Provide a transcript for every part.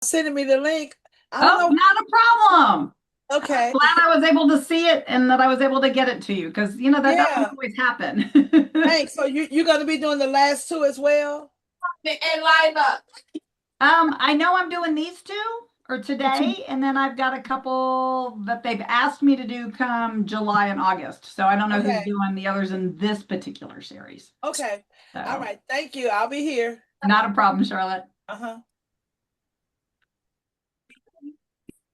sending me the link. I don't Oh, know. not a problem. Okay. Glad I was able to see it and that I was able to get it to you because that doesn't Yeah. always happen. Thanks. So you're gonna be doing the last two as well? And line up. I know I'm doing these two or today, and then I've got a couple that they've asked me to do come July and August. So I don't know who's Okay. doing the others in this particular series. Okay. All So right. Thank you. I'll be here. not a problem, Charlotte. Uh-huh.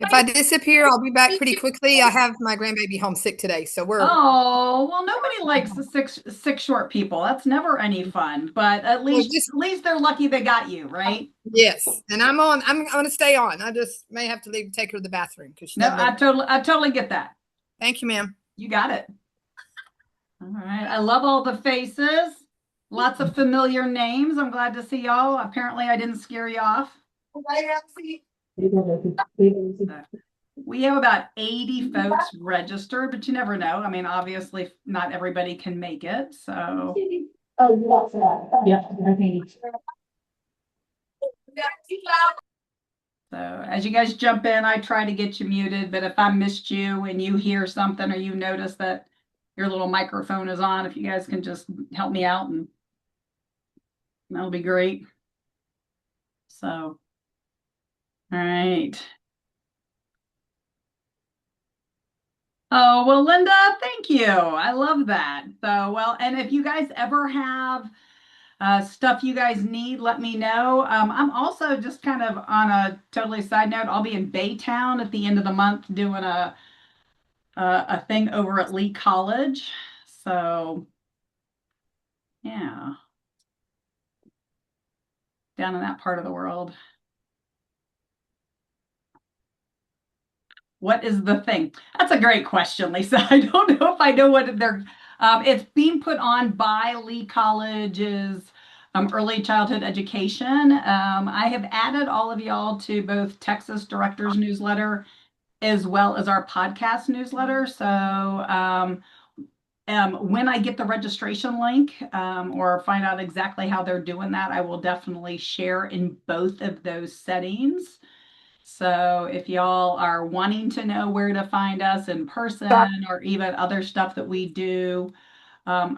If I disappear, I'll be back pretty quickly. I have my grandbaby home sick today, so we're Oh, well, nobody likes the six short people. That's never any fun, but at well, least just at least they're lucky they got you, right? yes. And I'm gonna stay on. I just may have to leave take her to the bathroom because she No, doesn't know. I totally get that. Thank you, ma'am. You got it. All right. I love all the faces. Lots of familiar names. I'm glad to see y'all. Apparently, I didn't scare you off. We have about 80 folks registered, but you never know. I mean, obviously, not everybody can make it. So, as you guys jump in, I try to get you muted. But if I missed you and you hear something or you notice that your little microphone is on, if you guys can just help me out, and that'll be great. So, all right. Oh, well, Linda, thank you. I love that. So, well, and if you guys ever have stuff you guys need, let me know. I'm also just kind of on a totally side note, I'll be in Baytown at the end of the month doing a thing over at Lee College. So, yeah, down in that part of the world. What is the thing? That's a great question, Lisa. I don't know if I know what they're. It's being put on by Lee College's early childhood education. I have added all of y'all to both Texas Directors Newsletter as well as our podcast newsletter. So when I get the registration link or find out exactly how they're doing that, I will definitely share in both of those settings. So if y'all are wanting to know where to find us in person or even other stuff that we do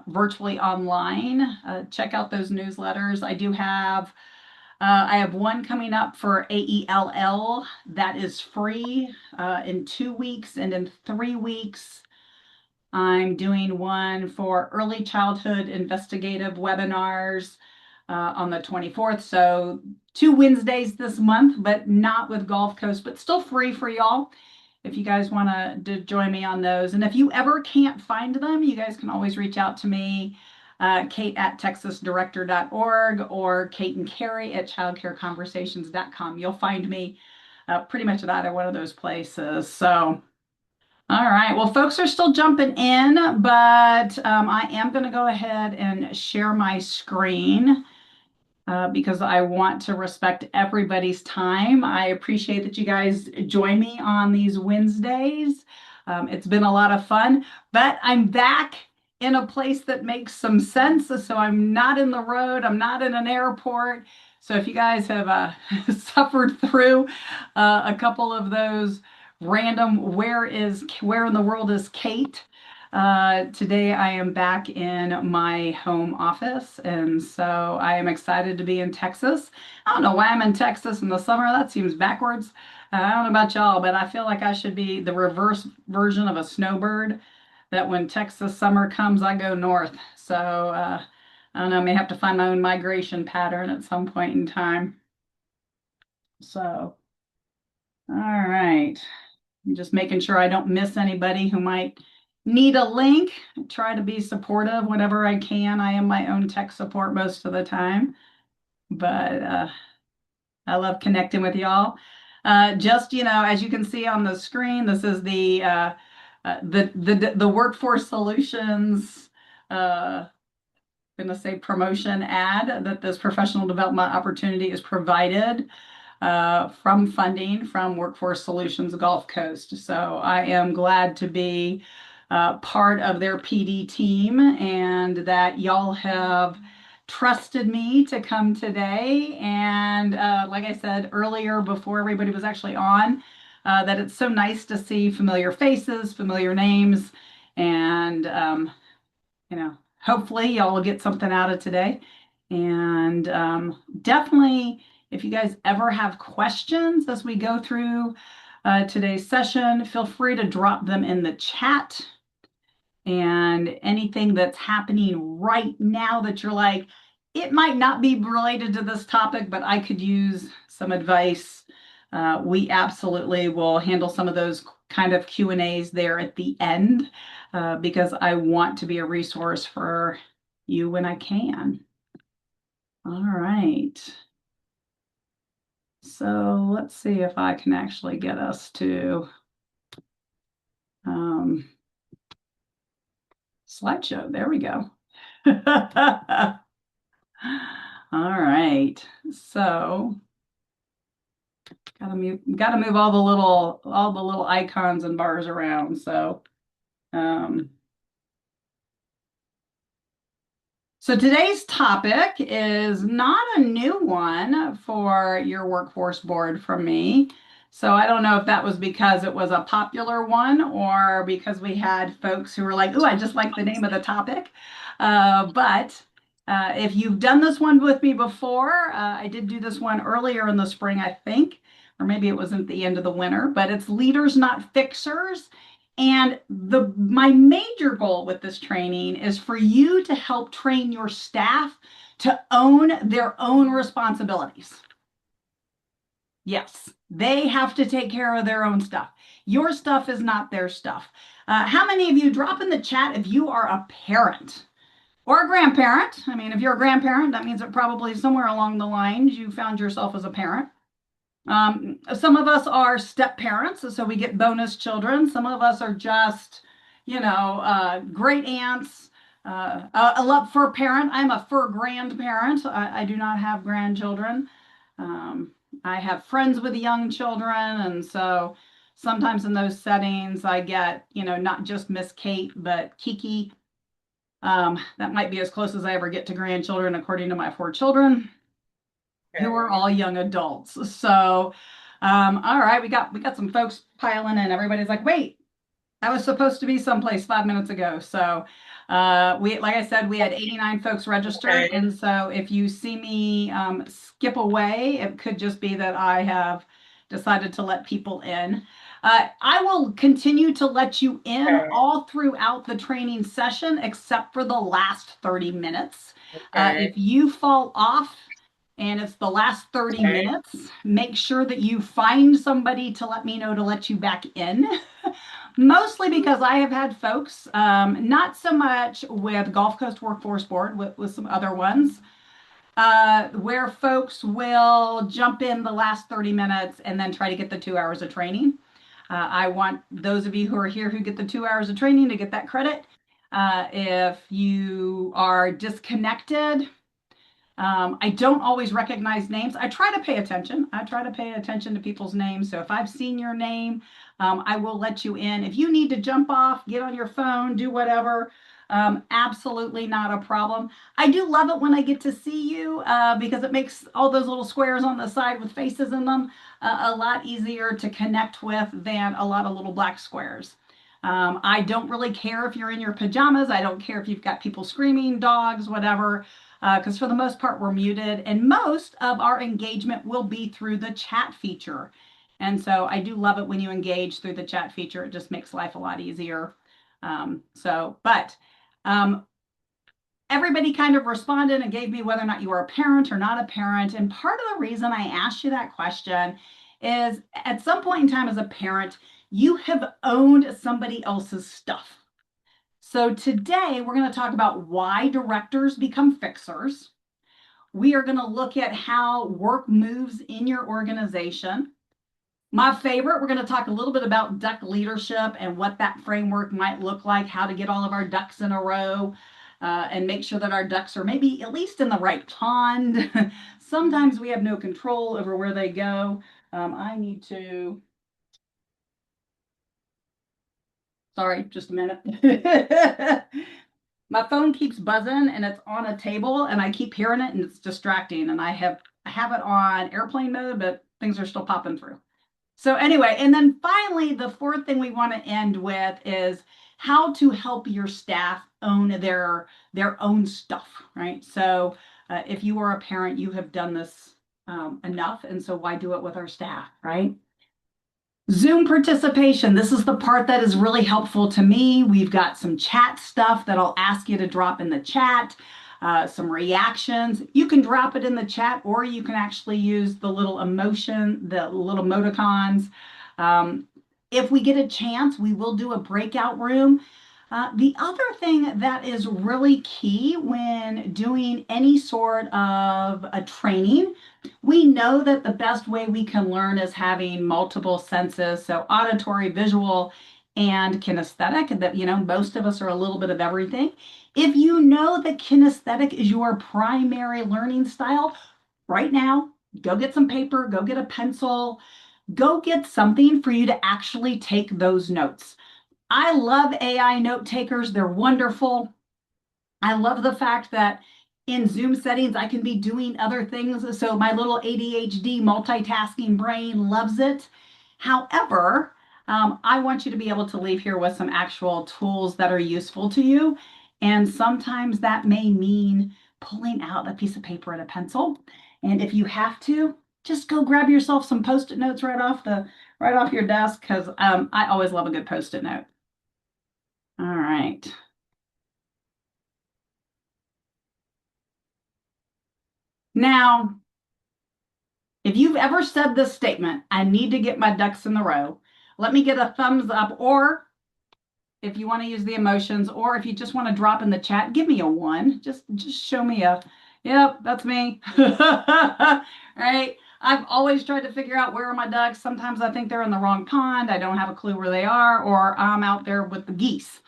virtually online, check out those newsletters. I have one coming up for AELL that is free in 2 weeks, and in 3 weeks, I'm doing one for early childhood investigative webinars on the 24th. So 2 Wednesdays this month, but not with Gulf Coast, but still free for y'all if you guys want to join me on those. And if you ever can't find them, you guys can always reach out to me, Kate at texasdirector.org or Kate and Carrie at childcareconversations.com. You'll find me pretty much at either one of those places. So, all right. Well, folks are still jumping in, but I am going to go ahead and share my screen because I want to respect everybody's time. I appreciate that you guys join me on these Wednesdays. It's been a lot of fun, but I'm back in a place that makes some sense. So I'm not in the road, I'm not in an airport. So if you guys have suffered through a couple of those random, where in the world is Kate? Today I am back in my home office, and so I am excited to be in Texas. I don't know why I'm in Texas in the summer. That seems backwards. I don't know about y'all, but I feel like I should be the reverse version of a snowbird, that when Texas summer comes, I go north. So I don't know, I may have to find my own migration pattern at some point in time. So, all right. I'm just making sure I don't miss anybody who might need a link. Try to be supportive whenever I can. I am my own tech support most of the time, but I love connecting with y'all. Just as you can see on the screen, this is the Workforce Solutions. Going to say promotion ad that this professional development opportunity is provided from funding from Workforce Solutions Gulf Coast. So I am glad to be part of their PD team and that y'all have trusted me to come today. And like I said earlier, before everybody was actually on, that it's so nice to see familiar faces, familiar names, and hopefully y'all will get something out of today. And definitely, if you guys ever have questions as we go through today's session, feel free to drop them in the chat. And anything that's happening right now that you're like, it might not be related to this topic, but I could use some advice. We absolutely will handle some of those kind of Q&As there at the end because I want to be a resource for you when I can. All right. So let's see if I can actually get us to slideshow. There we go. All right. So gotta move all the little icons and bars around. Um, So today's topic is not a new one for your workforce board from me. So I don't know if that was because it was a popular one or because we had folks who were like, "Ooh, I just like the name of the topic." But if you've done this one with me before, I did do this one earlier in the spring, I think, or maybe it was at the end of the winter, but it's leaders, not fixers. And my major goal with this training is for you to help train your staff to own their own responsibilities. Yes, they have to take care of their own stuff. Your stuff is not their stuff. How many of you drop in the chat if you are a parent or a grandparent? I mean, if you're a grandparent, that means that probably somewhere along the lines you found yourself as a parent. Some of us are step parents, so we get bonus children. Some of us are just, great aunts. A love fur parent. I'm a fur grandparent. I do not have grandchildren. I have friends with young children, and so sometimes in those settings, I get, not just Miss Kate, but Kiki. That might be as close as I ever get to grandchildren, according to my 4 children who are all young adults. So, all right, we got some folks piling in. Everybody's like, wait, I was supposed to be someplace 5 minutes ago. So, like I said, we had 89 folks registered, and so if you see me skip away, it could just be that I have decided to let people in. I will continue to let you in all throughout the training session, except for the last 30 minutes. If you fall off and it's the last 30 minutes, make sure that you find somebody to let me know to let you back in. Mostly because I have had folks, not so much with Gulf Coast Workforce Board, with some other ones, where folks will jump in the last 30 minutes and then try to get the 2 hours of training. I want those of you who are here who get the 2 hours of training to get that credit. If you are disconnected, I don't always recognize names. I try to pay attention. I try to pay attention to people's names. So if I've seen your name, I will let you in. If you need to jump off, get on your phone, do whatever, absolutely not a problem. I do love it when I get to see you because it makes all those little squares on the side with faces in them a lot easier to connect with than a lot of little black squares. I don't really care if you're in your pajamas. I don't care if you've got people screaming, dogs, whatever, because for the most part, we're muted. And most of our engagement will be through the chat feature. And so I do love it when you engage through the chat feature. It just makes life a lot easier. Everybody kind of responded and gave me whether or not you were a parent or not a parent. And part of the reason I asked you that question is at some point in time as a parent, you have owned somebody else's stuff. So today we're going to talk about why directors become fixers. We are going to look at how work moves in your organization. My favorite, we're going to talk a little bit about duck leadership and what that framework might look like, how to get all of our ducks in a row and make sure that our ducks are maybe at least in the right pond. Sometimes we have no control over where they go. I need to, sorry, just a minute. My phone keeps buzzing and it's on a table and I keep hearing it and it's distracting. And I have it on airplane mode, but things are still popping through. So anyway, and then finally, the fourth thing we want to end with is how to help your staff own their own stuff, right? So if you are a parent, you have done this enough, and so why do it with our staff, right? Zoom participation. This is the part that is really helpful to me. We've got some chat stuff that I'll ask you to drop in the chat, some reactions. You can drop it in the chat, or you can actually use the little emotion, the little emoticons. If we get a chance, we will do a breakout room. The other thing that is really key when doing any sort of a training, we know that the best way we can learn is having multiple senses, so auditory, visual, and kinesthetic, that, most of us are a little bit of everything. If you know that kinesthetic is your primary learning style, right now, go get some paper, go get a pencil, go get something for you to actually take those notes. I love AI note takers. They're wonderful. I love the fact that in Zoom settings, I can be doing other things. So my little ADHD multitasking brain loves it. However, I want you to be able to leave here with some actual tools that are useful to you. And sometimes that may mean pulling out a piece of paper and a pencil. And if you have to, just go grab yourself some Post-it notes right off your desk, because I always love a good Post-it note. All right. Now, if you've ever said this statement, I need to get my ducks in the row, let me get a thumbs up, or if you want to use the emotions, or if you just want to drop in the chat, give me a 1. Just show me a, yep, that's me. Right? I've always tried to figure out where are my ducks. Sometimes I think they're in the wrong pond. I don't have a clue where they are, or I'm out there with the geese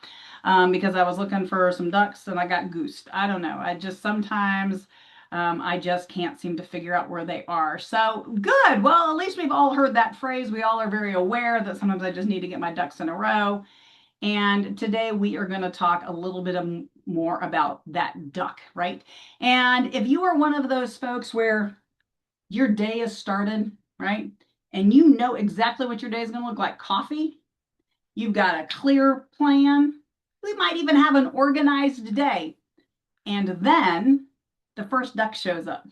because I was looking for some ducks and I got goosed. I don't know. I just sometimes I just can't seem to figure out where they are. So good. Well, at least we've all heard that phrase. We all are very aware that sometimes I just need to get my ducks in a row. And today we are going to talk a little bit more about that duck, right? And if you are one of those folks where your day is started, right? And you know exactly what your day is going to look like, coffee, you've got a clear plan. We might even have an organized day. And then the first duck shows up.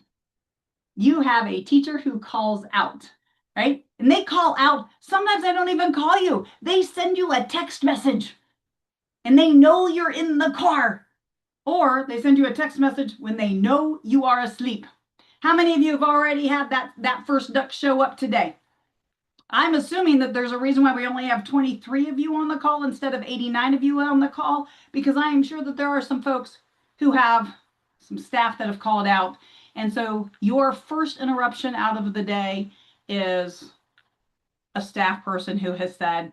You have a teacher who calls out, right? And they call out. Sometimes they don't even call you. They send you a text message and they know you're in the car. Or they send you a text message when they know you are asleep. How many of you have already had that first duck show up today? I'm assuming that there's a reason why we only have 23 of you on the call instead of 89 of you on the call, because I am sure that there are some folks who have some staff that have called out. And so your first interruption out of the day is a staff person who has said,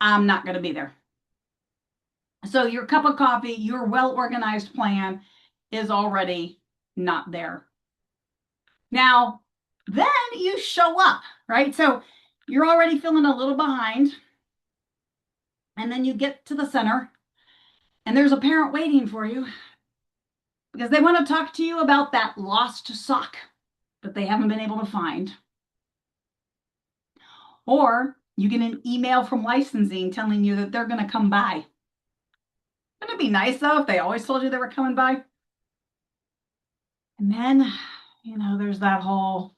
I'm not going to be there. So your cup of coffee, your well-organized plan is already not there. Now, then you show up, right? So you're already feeling a little behind. And then you get to the center and there's a parent waiting for you because they want to talk to you about that lost sock that they haven't been able to find. Or you get an email from licensing telling you that they're going to come by. Wouldn't it be nice, though, if they always told you they were coming by? And then, there's that whole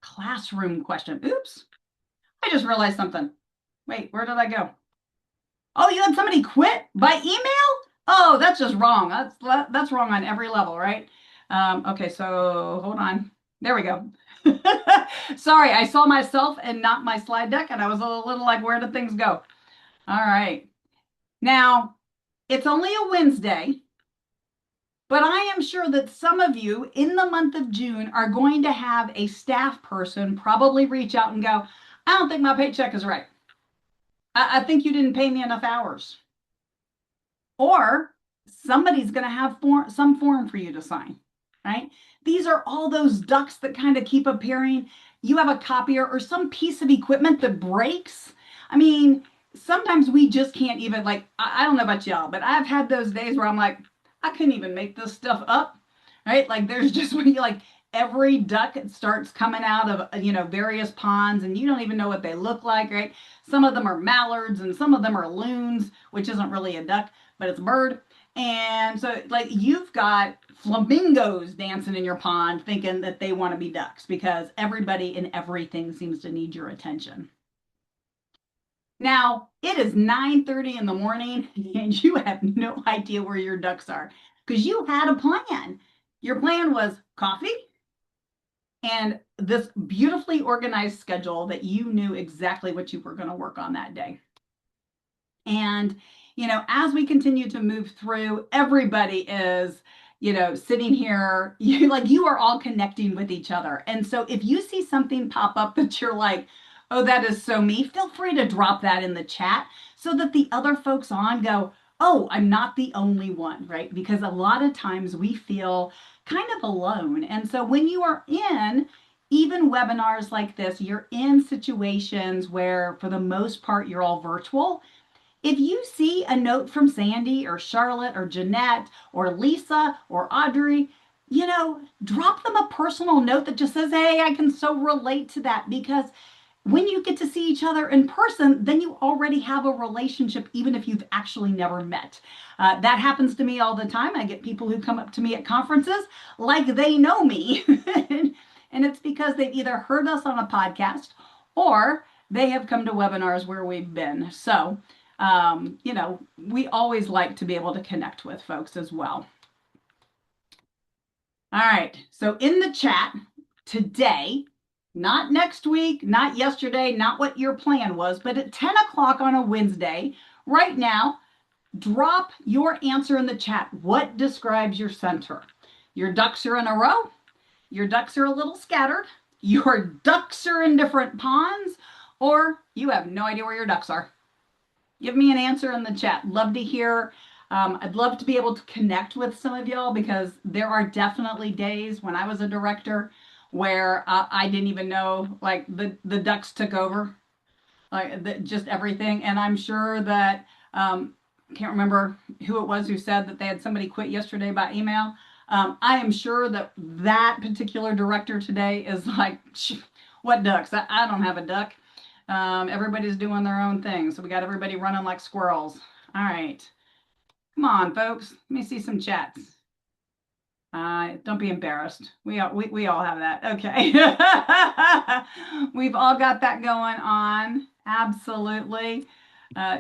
classroom question. Oops, I just realized something. Wait, where did I go? Oh, you had somebody quit by email? Oh, that's just wrong. That's wrong on every level, right? Okay, so hold on. There we go. Sorry, I saw myself and not my slide deck, and I was a little like, where did things go? All right. Now, it's only a Wednesday, but I am sure that some of you in the month of June are going to have a staff person probably reach out and go, I don't think my paycheck is right. I think you didn't pay me enough hours. Or somebody's going to have some form for you to sign, right? These are all those ducks that kind of keep appearing. You have a copier or some piece of equipment that breaks. I mean, sometimes we just can't even, like, I don't know about y'all, but I've had those days where I'm like, I couldn't even make this stuff up, right? Like there's just when you like every duck starts coming out of, various ponds and you don't even know what they look like, right? Some of them are mallards and some of them are loons, which isn't really a duck, but it's a bird. And so like you've got flamingos dancing in your pond thinking that they want to be ducks because everybody and everything seems to need your attention. Now, it is 9:30 in the morning and you have no idea where your ducks are because you had a plan. Your plan was coffee and this beautifully organized schedule that you knew exactly what you were going to work on that day. And, as we continue to move through, everybody is, sitting here, you are all connecting with each other. And so if you see something pop up that you're like, oh, that is so me, feel free to drop that in the chat so that the other folks on go, oh, I'm not the only one, right? Because a lot of times we feel kind of alone. And so when you are in even webinars like this, you're in situations where for the most part, you're all virtual. If you see a note from Sandy or Charlotte or Jeanette or Lisa or Audrey, drop them a personal note that just says, hey, I can so relate to that, because when you get to see each other in person, then you already have a relationship, even if you've actually never met. That happens to me all the time. I get people who come up to me at conferences like they know me. And it's because they've either heard us on a podcast or they have come to webinars where we've been. So, we always like to be able to connect with folks as well. All right. So in the chat today, not next week, not yesterday, not what your plan was, but at 10 o'clock on a Wednesday, right now, drop your answer in the chat. What describes your center? Your ducks are in a row. Your ducks are a little scattered. Your ducks are in different ponds, or you have no idea where your ducks are. Give me an answer in the chat. Love to hear. I'd love to be able to connect with some of y'all because there are definitely days when I was a director where I didn't even know, like the ducks took over, like just everything. And I'm sure that can't remember who it was who said that they had somebody quit yesterday by email. I am sure that that particular director today is like, what ducks? I don't have a duck. Everybody's doing their own thing. So we got everybody running like squirrels. All right. Come on, folks. Let me see some chats. Don't be embarrassed. We all have that. Okay. We've all got that going on. Absolutely.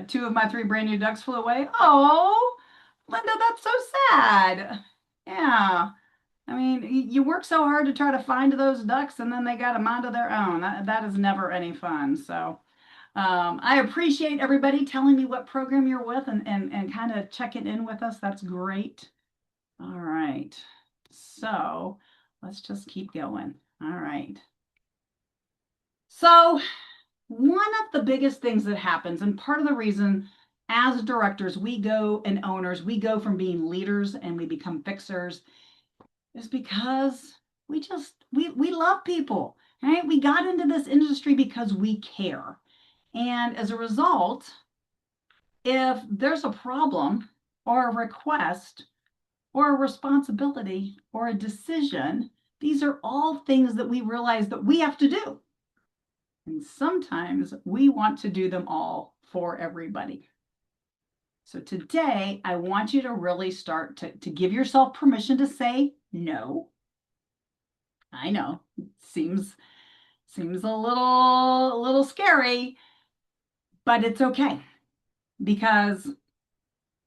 2 of my 3 brand new ducks flew away. Oh, Linda, that's so sad. Yeah. I mean, you work so hard to try to find those ducks and then they got a mind of their own. That is never any fun. So I appreciate everybody telling me what program you're with and kind of checking in with us. That's great. All right. So let's just keep going. All right. So one of the biggest things that happens, and part of the reason as directors, and owners, we go from being leaders and we become fixers, is because we love people, right? We got into this industry because we care. And as a result, if there's a problem or a request or a responsibility or a decision, these are all things that we realize that we have to do. And sometimes we want to do them all for everybody. So today, I want you to really start to give yourself permission to say no. I know, it seems a little scary, but it's okay because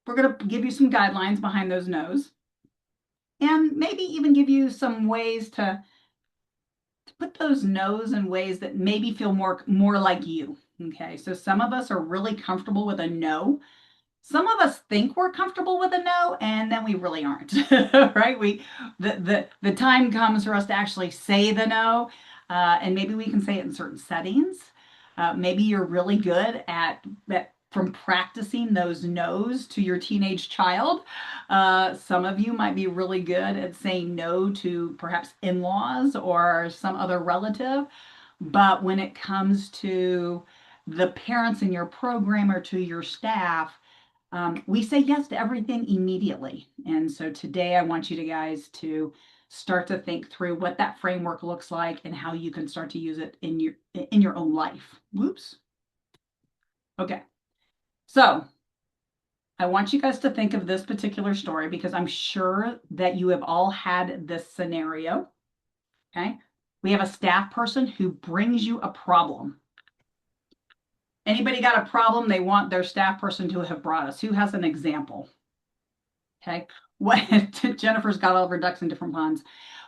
we're going to give you some guidelines behind those no's and maybe even give you some ways to put those no's in ways that maybe feel more like you. Okay, so some of us are really comfortable with a no. Some of us think we're comfortable with a no, and then we really aren't, right? The time comes for us to actually say the no, and maybe we can say it in certain settings. Maybe you're really good at from practicing those no's to your teenage child. Some of you might be really good at saying no to perhaps in-laws or some other relative. But when it comes to the parents in your program or to your staff, we say yes to everything immediately. And so today I want you guys to start to think through what that framework looks like and how you can start to use it in your own life. Whoops. Okay. So I want you guys to think of this particular story because I'm sure that you have all had this scenario. Okay. We have a staff person who brings you a problem. Anybody got a problem they want their staff person to have brought us? Who has an example? Okay. What Jennifer's got all of her ducks in different ponds.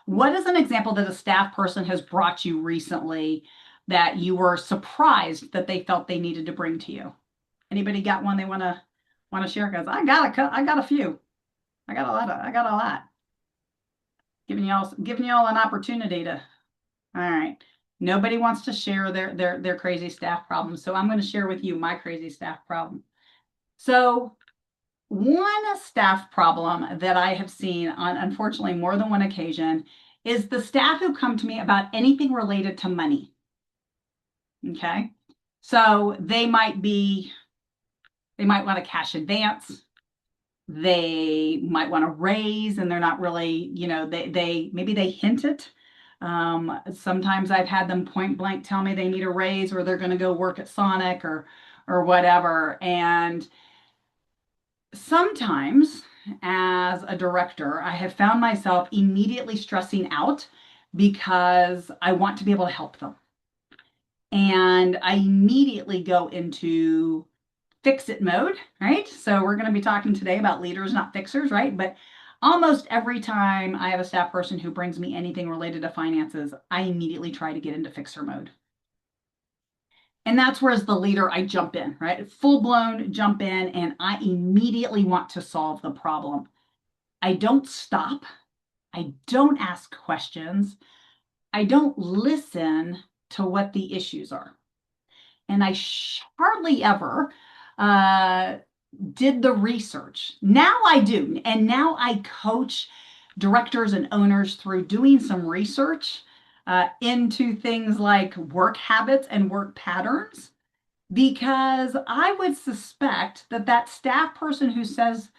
What is an example that a staff person has brought you recently that you were surprised that they felt they needed to bring to you? Anybody got one they want to share? Because I got a few. I got a lot. Giving y'all an opportunity to. All right. Nobody wants to share their crazy staff problem. So I'm going to share with you my crazy staff problem. So one staff problem that I have seen on, unfortunately, more than one occasion is the staff who come to me about anything related to money. Okay. So they might want a cash advance. They might want to raise and they're not really, maybe they hint it. Sometimes I've had them point blank tell me they need a raise or they're going to go work at Sonic or whatever. And sometimes as a director, I have found myself immediately stressing out because I want to be able to help them. And I immediately go into fix it mode, right? So we're going to be talking today about leaders, not fixers, right? But almost every time I have a staff person who brings me anything related to finances, I immediately try to get into fixer mode. And that's where as the leader, I jump in, right? Full blown jump in and I immediately want to solve the problem. I don't stop. I don't ask questions. I don't listen to what the issues are. And I hardly ever did the research. Now I do. And now I coach directors and owners through doing some research into things like work habits and work patterns, because I would suspect that staff person who says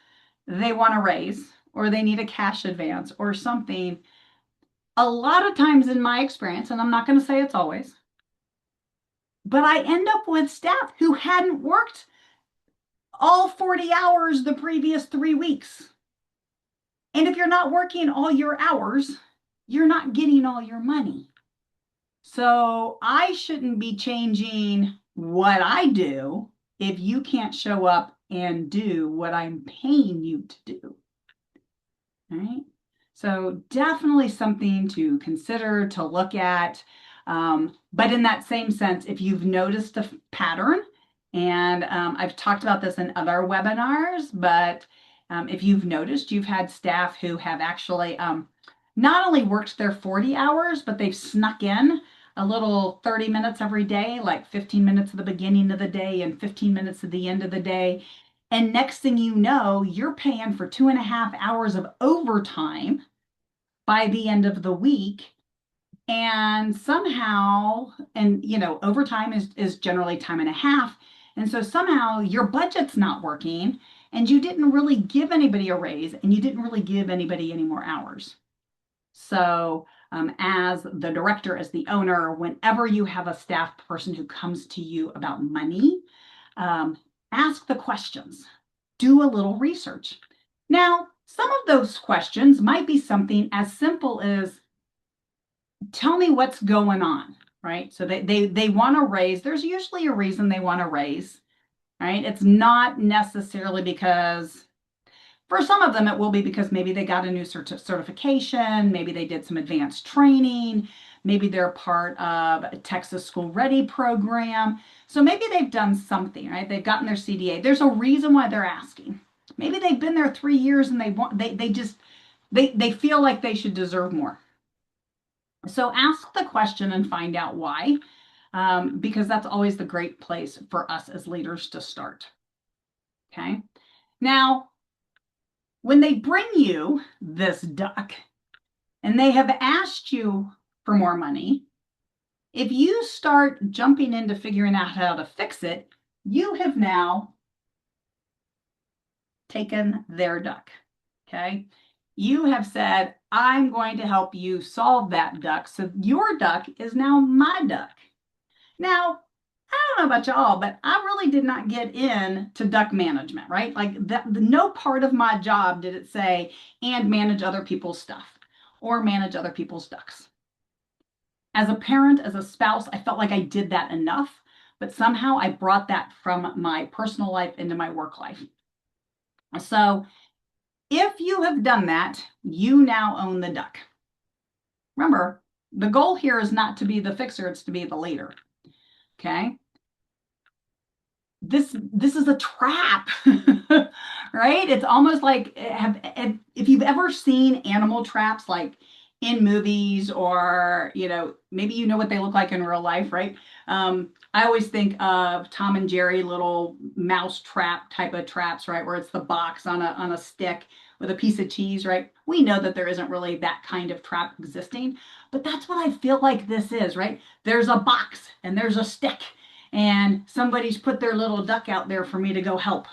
they want a raise or they need a cash advance or something, a lot of times in my experience, and I'm not going to say it's always, but I end up with staff who hadn't worked all 40 hours the previous 3 weeks. And if you're not working all your hours, you're not getting all your money. So I shouldn't be changing what I do if you can't show up and do what I'm paying you to do. All right. So definitely something to consider, to look at. But in that same sense, if you've noticed a pattern, and I've talked about this in other webinars, but if you've noticed, you've had staff who have actually not only worked their 40 hours, but they've snuck in a little 30 minutes every day, like 15 minutes at the beginning of the day and 15 minutes at the end of the day. And next thing you know, you're paying for 2.5 hours of overtime by the end of the week. And somehow, and overtime is generally time and a half. And so somehow your budget's not working and you didn't really give anybody a raise and you didn't really give anybody any more hours. So as the director, as the owner, whenever you have a staff person who comes to you about money, ask the questions, do a little research. Now, some of those questions might be something as simple as, tell me what's going on, right? So they want to raise. There's usually a reason they want to raise, right? It's not necessarily because, for some of them, it will be because maybe they got a new certification, maybe they did some advanced training, maybe they're part of a Texas School Ready program. So maybe they've done something, right? They've gotten their CDA. There's a reason why they're asking. Maybe they've been there 3 years and they feel like they should deserve more. So ask the question and find out why, because that's always the great place for us as leaders to start. Okay. Now, when they bring you this duck and they have asked you for more money, If you start jumping into figuring out how to fix it, you have now taken their duck. Okay. You have said, I'm going to help you solve that duck. So your duck is now my duck. Now, I don't know about y'all, but I really did not get into duck management, right? Like no part of my job did it say, and manage other people's stuff or manage other people's ducks. As a parent, as a spouse, I felt like I did that enough, but somehow I brought that from my personal life into my work life. So if you have done that, you now own the duck. Remember, the goal here is not to be the fixer, it's to be the leader. Okay. This is a trap, right? It's almost like if you've ever seen animal traps, like in movies, or maybe you know what they look like in real life, right? I always think of Tom and Jerry little mouse trap type of traps, right? Where it's the box on a stick with a piece of cheese, right? We know that there isn't really that kind of trap existing, but that's what I feel like this is, right? There's a box and there's a stick, and somebody's put their little duck out there for me to go help.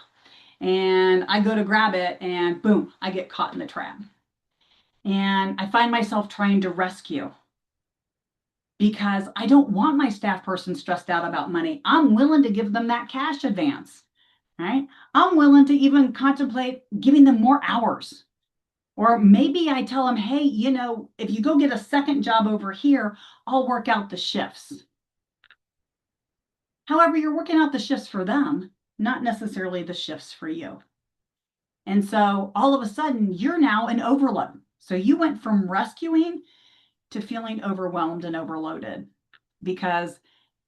And I go to grab it, and boom, I get caught in the trap. And I find myself trying to rescue because I don't want my staff person stressed out about money. I'm willing to give them that cash advance, right? I'm willing to even contemplate giving them more hours. Or maybe I tell them, hey, if you go get a second job over here, I'll work out the shifts. However, you're working out the shifts for them, not necessarily the shifts for you. And so all of a sudden, you're now in overload. So you went from rescuing to feeling overwhelmed and overloaded because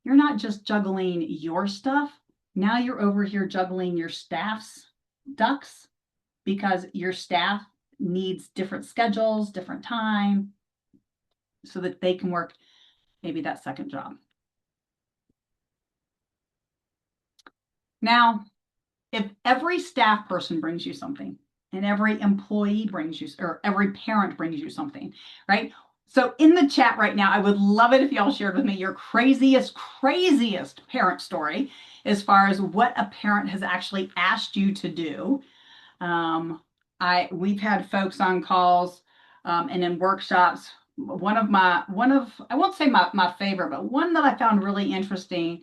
you're not just juggling your stuff. Now you're over here juggling your staff's ducks because your staff needs different schedules, different time, so that they can work maybe that second job. Now, if every staff person brings you something and every employee brings you, or every parent brings you something, right? So in the chat right now, I would love it if y'all shared with me your craziest parent story as far as what a parent has actually asked you to do. We've had folks on calls and in workshops. I won't say my favorite, but one that I found really interesting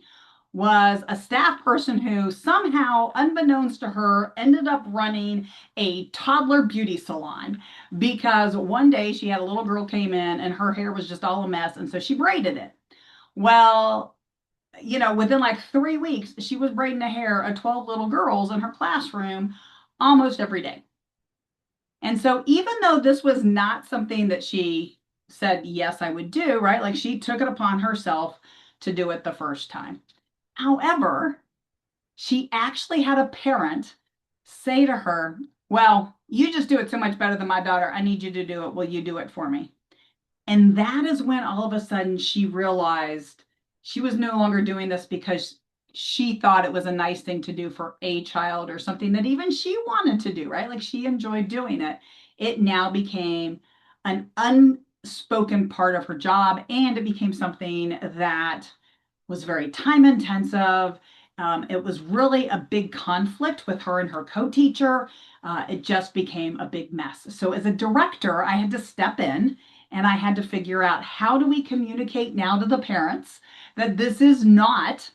was a staff person who somehow, unbeknownst to her, ended up running a toddler beauty salon because one day she had a little girl came in and her hair was just all a mess, and so she braided it. Well, within like 3 weeks, she was braiding the hair of 12 little girls in her classroom almost every day. And so even though this was not something that she said, yes, I would do, right? Like she took it upon herself to do it the first time. However, she actually had a parent say to her, well, you just do it so much better than my daughter. I need you to do it. Will you do it for me? And that is when all of a sudden she realized she was no longer doing this because she thought it was a nice thing to do for a child or something that even she wanted to do, right? Like she enjoyed doing it. It now became an unspoken part of her job, and it became something that was very time intensive. It was really a big conflict with her and her co-teacher. It just became a big mess. So as a director, I had to step in and I had to figure out, how do we communicate now to the parents that this is not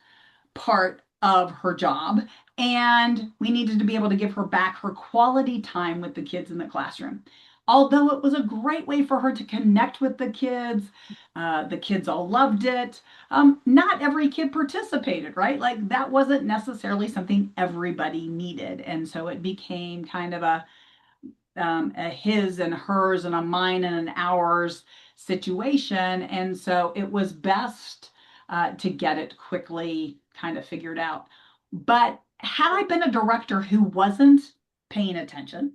part of her job, and we needed to be able to give her back her quality time with the kids in the classroom. Although it was a great way for her to connect with the kids all loved it. Not every kid participated, right? Like that wasn't necessarily something everybody needed. And so it became kind of a his and hers and a mine and an ours situation. And so it was best to get it quickly kind of figured out. But had I been a director who wasn't paying attention,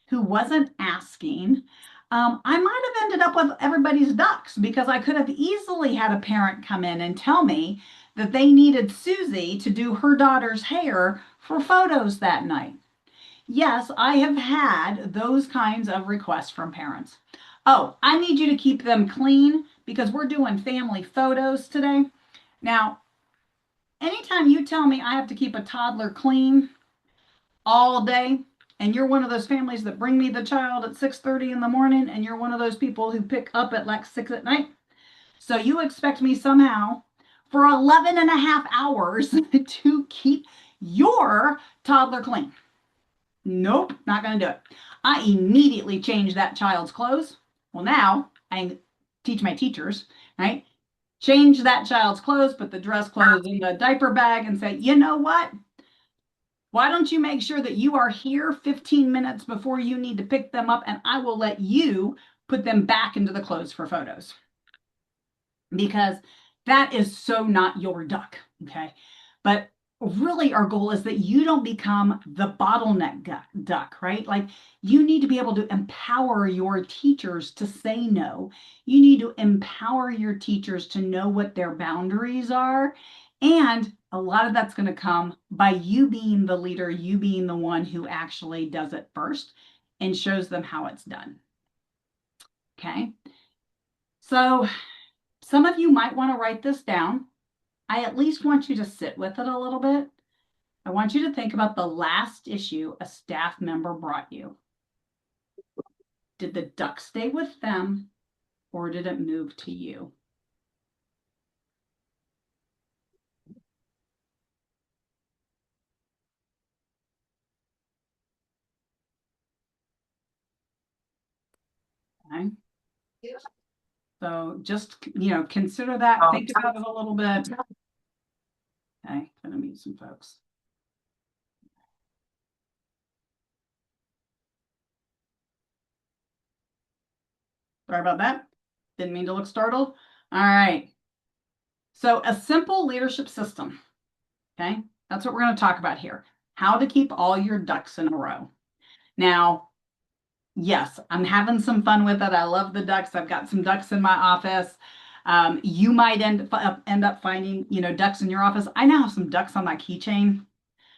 who wasn't asking, I might have ended up with everybody's ducks, because I could have easily had a parent come in and tell me that they needed Susie to do her daughter's hair for photos that night. Yes, I have had those kinds of requests from parents. Oh, I need you to keep them clean because we're doing family photos today. Now, anytime you tell me I have to keep a toddler clean all day, and you're one of those families that bring me the child at 6:30 in the morning, and you're one of those people who pick up at like 6 at night, so you expect me somehow for 11 and a half hours to keep your toddler clean. Nope, not going to do it. I immediately change that child's clothes. Well, now I teach my teachers, right? Change that child's clothes, put the dress clothes in the diaper bag and say, you know what? Why don't you make sure that you are here 15 minutes before you need to pick them up, and I will let you put them back into the clothes for photos. Because that is so not your duck, okay? But really our goal is that you don't become the bottleneck duck, right? Like you need to be able to empower your teachers to say no. You need to empower your teachers to know what their boundaries are. And a lot of that's going to come by you being the leader, you being the one who actually does it first and shows them how it's done. Okay. So some of you might want to write this down. I at least want you to sit with it a little bit. I want you to think about the last issue a staff member brought you. Did the duck stay with them or did it move to you? Okay. So just, consider that, think about it a little bit. Okay, gonna meet some folks. Sorry about that. Didn't mean to look startled. All right. So a simple leadership system. Okay, that's what we're going to talk about here. How to keep all your ducks in a row. Now, yes, I'm having some fun with it. I love the ducks. I've got some ducks in my office. You might end up finding, ducks in your office. I now have some ducks on my keychain.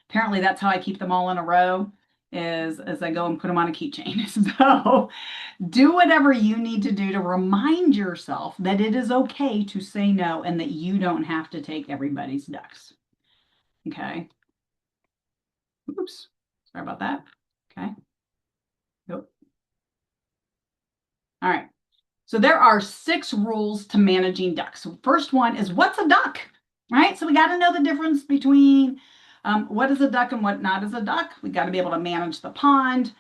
Apparently, that's how I keep them all in a row. Is as I go and put them on a keychain. So, do whatever you need to do to remind yourself that it is okay to say no and that you don't have to take everybody's ducks. Okay. Oops. Sorry about that. Okay. Nope. All right. So there are 6 rules to managing ducks. So first one is what's a duck, right? So we got to know the difference between what is a duck and what not is a duck. We got to be able to manage the pond.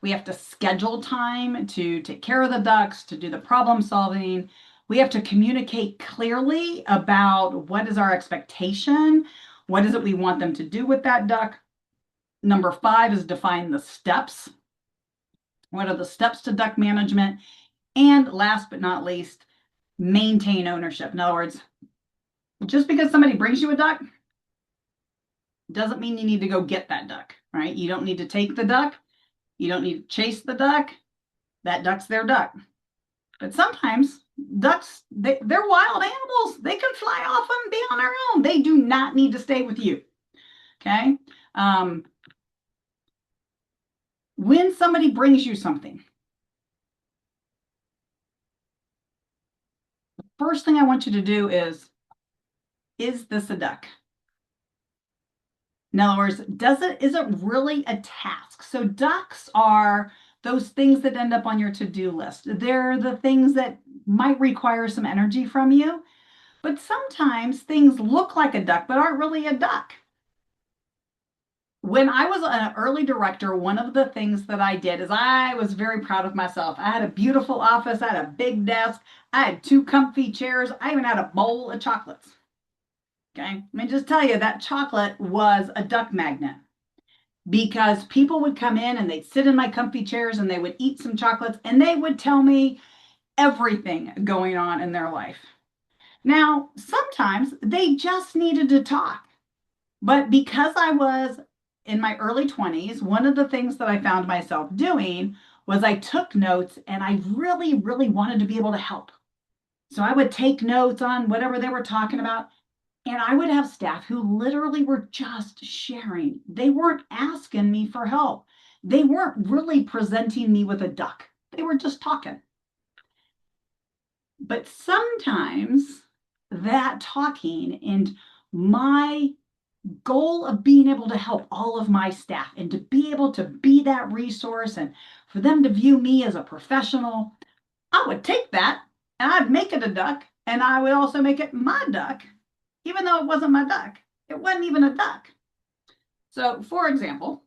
We have to schedule time to take care of the ducks, to do the problem solving. We have to communicate clearly about what is our expectation. What is it we want them to do with that duck? Number 5 is define the steps. What are the steps to duck management? And last but not least, maintain ownership. In other words, just because somebody brings you a duck doesn't mean you need to go get that duck, right? You don't need to take the duck. You don't need to chase the duck. That duck's their duck. But sometimes ducks, they're wild animals. They can fly off and be on their own. They do not need to stay with you. Okay? When somebody brings you something, the first thing I want you to do is this a duck? In other words, is it really a task? So ducks are those things that end up on your to-do list. They're the things that might require some energy from you, but sometimes things look like a duck, but aren't really a duck. When I was an early director, one of the things that I did is I was very proud of myself. I had a beautiful office. I had a big desk. I had 2 comfy chairs. I even had a bowl of chocolates. Okay. Let me just tell you that chocolate was a duck magnet because people would come in and they'd sit in my comfy chairs and they would eat some chocolates and they would tell me everything going on in their life. Now, sometimes they just needed to talk. But because I was in my early 20s, one of the things that I found myself doing was I took notes and I really, really wanted to be able to help. So I would take notes on whatever they were talking about. And I would have staff who literally were just sharing. They weren't asking me for help. They weren't really presenting me with a duck. They were just talking. But sometimes that talking and my goal of being able to help all of my staff and to be able to be that resource and for them to view me as a professional, I would take that and I'd make it a duck, and I would also make it my duck, even though it wasn't my duck. It wasn't even a duck. So, for example,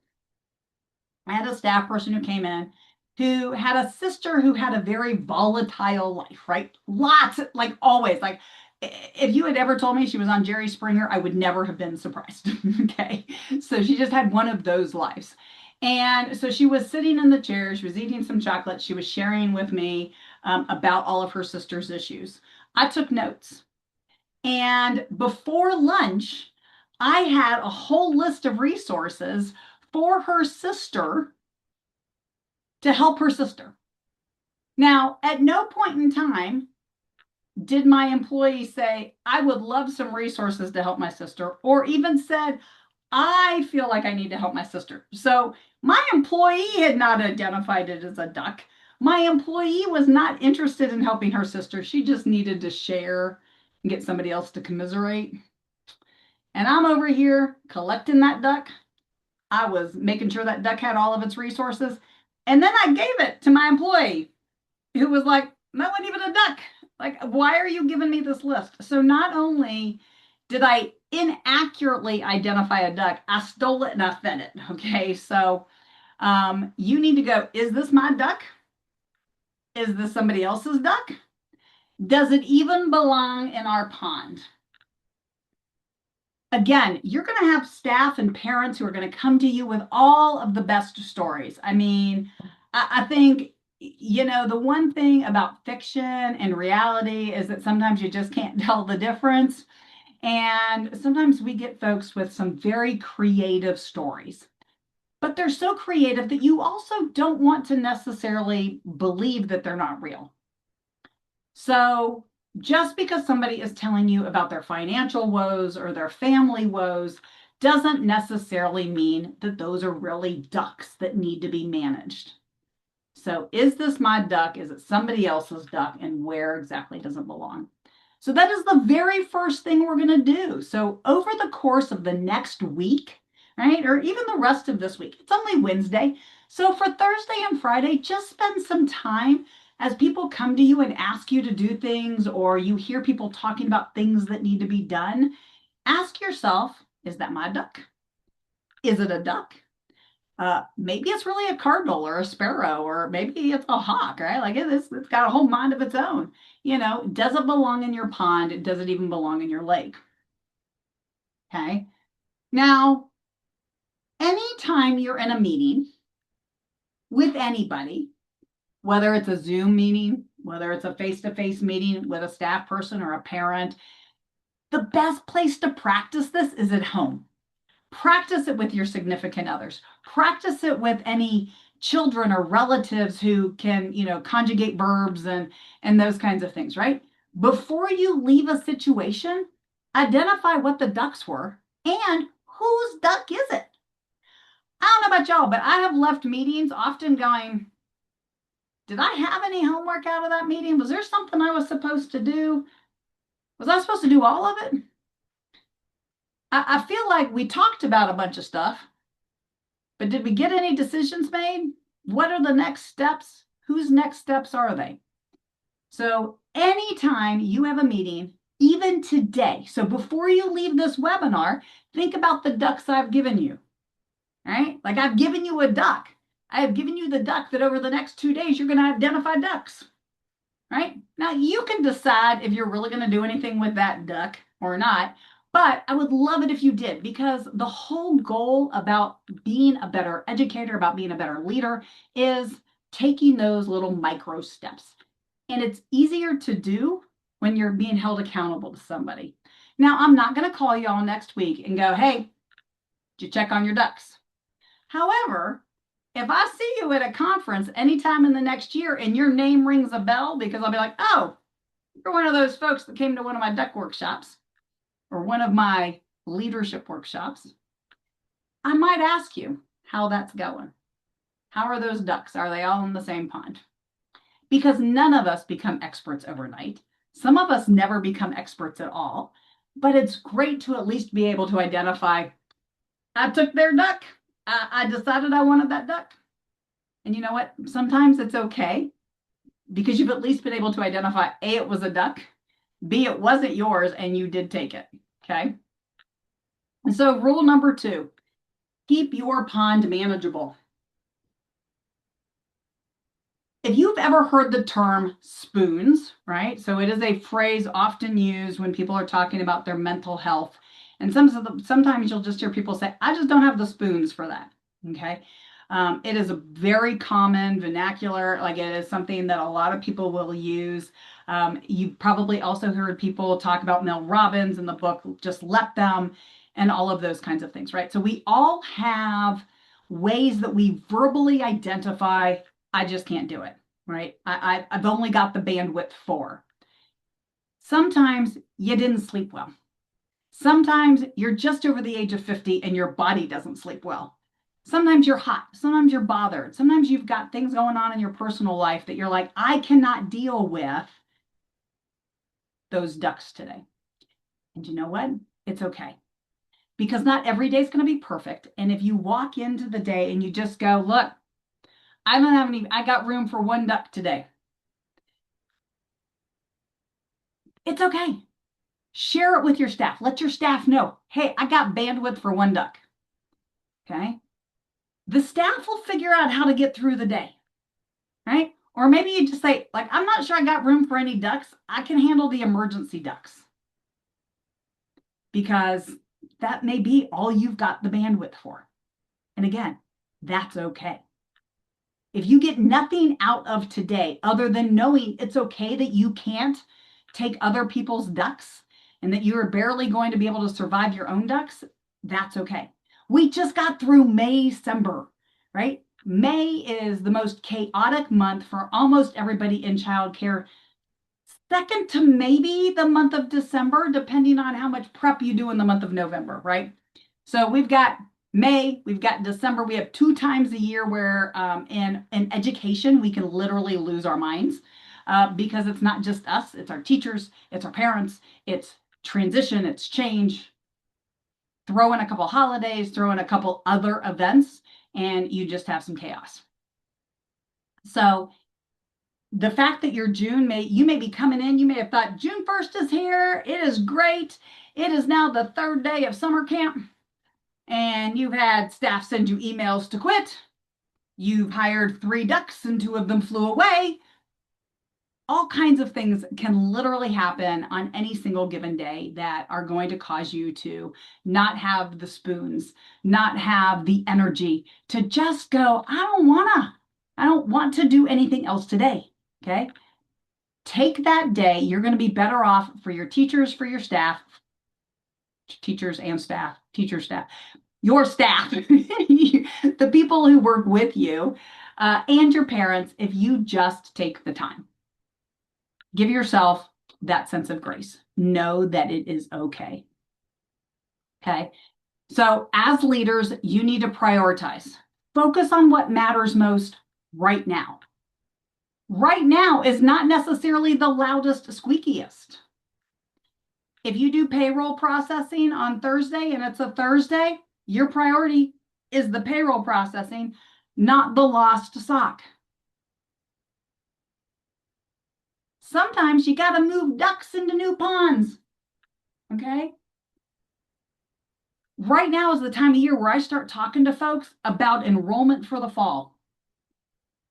I had a staff person who came in who had a sister who had a very volatile life, right? Lots, like always. Like, if you had ever told me she was on Jerry Springer, I would never have been surprised. Okay. So she just had one of those lives. And so she was sitting in the chair, she was eating some chocolate, she was sharing with me about all of her sister's issues. I took notes. And before lunch, I had a whole list of resources for her sister to help her sister. Now, at no point in time did my employee say, I would love some resources to help my sister, or even said, I feel like I need to help my sister. So my employee had not identified it as a duck. My employee was not interested in helping her sister. She just needed to share and get somebody else to commiserate. And I'm over here collecting that duck. I was making sure that duck had all of its resources. And then I gave it to my employee who was like, that wasn't even a duck. Like, why are you giving me this list? So not only did I inaccurately identify a duck, I stole it and I fed it. Okay. So you need to go, is this my duck? Is this somebody else's duck? Does it even belong in our pond? Again, you're going to have staff and parents who are going to come to you with all of the best stories. I mean, I think, the one thing about fiction and reality is that sometimes you just can't tell the difference. And sometimes we get folks with some very creative stories, but they're so creative that you also don't want to necessarily believe that they're not real. So just because somebody is telling you about their financial woes or their family woes doesn't necessarily mean that those are really ducks that need to be managed. So is this my duck? Is it somebody else's duck? And where exactly does it belong? So that is the very first thing we're going to do. So over the course of the next week, right, or even the rest of this week, it's only Wednesday. So for Thursday and Friday, just spend some time as people come to you and ask you to do things, or you hear people talking about things that need to be done. Ask yourself, is that my duck? Is it a duck? Maybe it's really a cardinal or a sparrow, or maybe it's a hawk, right? Like it's got a whole mind of its own. Does it belong in your pond? Does it even belong in your lake? Okay. Now, anytime you're in a meeting with anybody, whether it's a Zoom meeting, whether it's a face-to-face meeting with a staff person or a parent, the best place to practice this is at home. Practice it with your significant others. Practice it with any children or relatives who can, conjugate verbs and those kinds of things, right? Before you leave a situation, identify what the ducks were and whose duck is it? I don't know about y'all, but I have left meetings often going, did I have any homework out of that meeting? Was there something I was supposed to do? Was I supposed to do all of it? I feel like we talked about a bunch of stuff, but did we get any decisions made? What are the next steps? Whose next steps are they? So anytime you have a meeting, even today, so before you leave this webinar, think about the ducks I've given you, right? Like I've given you a duck. I have given you the duck that over the next 2 days, you're going to identify ducks, right? Now you can decide if you're really going to do anything with that duck or not. But I would love it if you did, because the whole goal about being a better educator, about being a better leader, is taking those little micro steps. And it's easier to do when you're being held accountable to somebody. Now, I'm not going to call you all next week and go, hey, did you check on your ducks? However, if I see you at a conference anytime in the next year and your name rings a bell, because I'll be like, oh, you're one of those folks that came to one of my duck workshops, or one of my leadership workshops, I might ask you how that's going. How are those ducks? Are they all in the same pond? because none of us become experts overnight. Some of us never become experts at all, but it's great to at least be able to identify, I took their duck. I decided I wanted that duck. And you know what? Sometimes it's okay because you've at least been able to identify A, it was a duck, B, it wasn't yours, and you did take it. Okay. And so rule number 2, keep your pond manageable. If you've ever heard the term spoons, right? So it is a phrase often used when people are talking about their mental health. And sometimes you'll just hear people say, I just don't have the spoons for that. Okay. It is a very common vernacular. Like it is something that a lot of people will use. You've probably also heard people talk about Mel Robbins in the book, Just Let Them, and all of those kinds of things, right? So we all have ways that we verbally identify, I just can't do it, right? I've only got the bandwidth for. Sometimes you didn't sleep well. Sometimes you're just over the age of 50 and your body doesn't sleep well. Sometimes you're hot. Sometimes you're bothered. Sometimes you've got things going on in your personal life that you're like, I cannot deal with those ducks today. And you know what? It's okay. Because not every day is going to be perfect. And if you walk into the day and you just go, look, I got room for one duck today. It's okay. Share it with your staff. Let your staff know, hey, I got bandwidth for one duck. Okay. The staff will figure out how to get through the day, right? Or maybe you just say, like, I'm not sure I got room for any ducks. I can handle the emergency ducks. Because that may be all you've got the bandwidth for. And again, that's okay. If you get nothing out of today other than knowing it's okay that you can't take other people's ducks and that you are barely going to be able to survive your own ducks, that's okay. We just got through May-December, right? May is the most chaotic month for almost everybody in childcare. Second to maybe the month of December, depending on how much prep you do in the month of November, right? So we've got May, we've got December. We have 2 times a year where in education, we can literally lose our minds because it's not just us, it's our teachers, it's our parents, it's transition, it's change. Throw in a couple holidays, throw in a couple other events, and you just have some chaos. So the fact that your June, you may be coming in, you may have thought June 1st is here, it is great. It is now the 3rd day of summer camp. And you've had staff send you emails to quit. You've hired 3 ducks and 2 of them flew away. All kinds of things can literally happen on any single given day that are going to cause you to not have the spoons, not have the energy to just go, I don't want to do anything else today. Okay. Take that day. You're going to be better off for your teachers, for your staff, teachers and staff, your staff, the people who work with you, and your parents, if you just take the time. Give yourself that sense of grace. Know that it is okay. Okay. So as leaders, you need to prioritize. Focus on what matters most right now. Right now is not necessarily the loudest, squeakiest. If you do payroll processing on Thursday and it's a Thursday, your priority is the payroll processing, not the lost sock. Sometimes you got to move ducks into new ponds. Okay. Right now is the time of year where I start talking to folks about enrollment for the fall.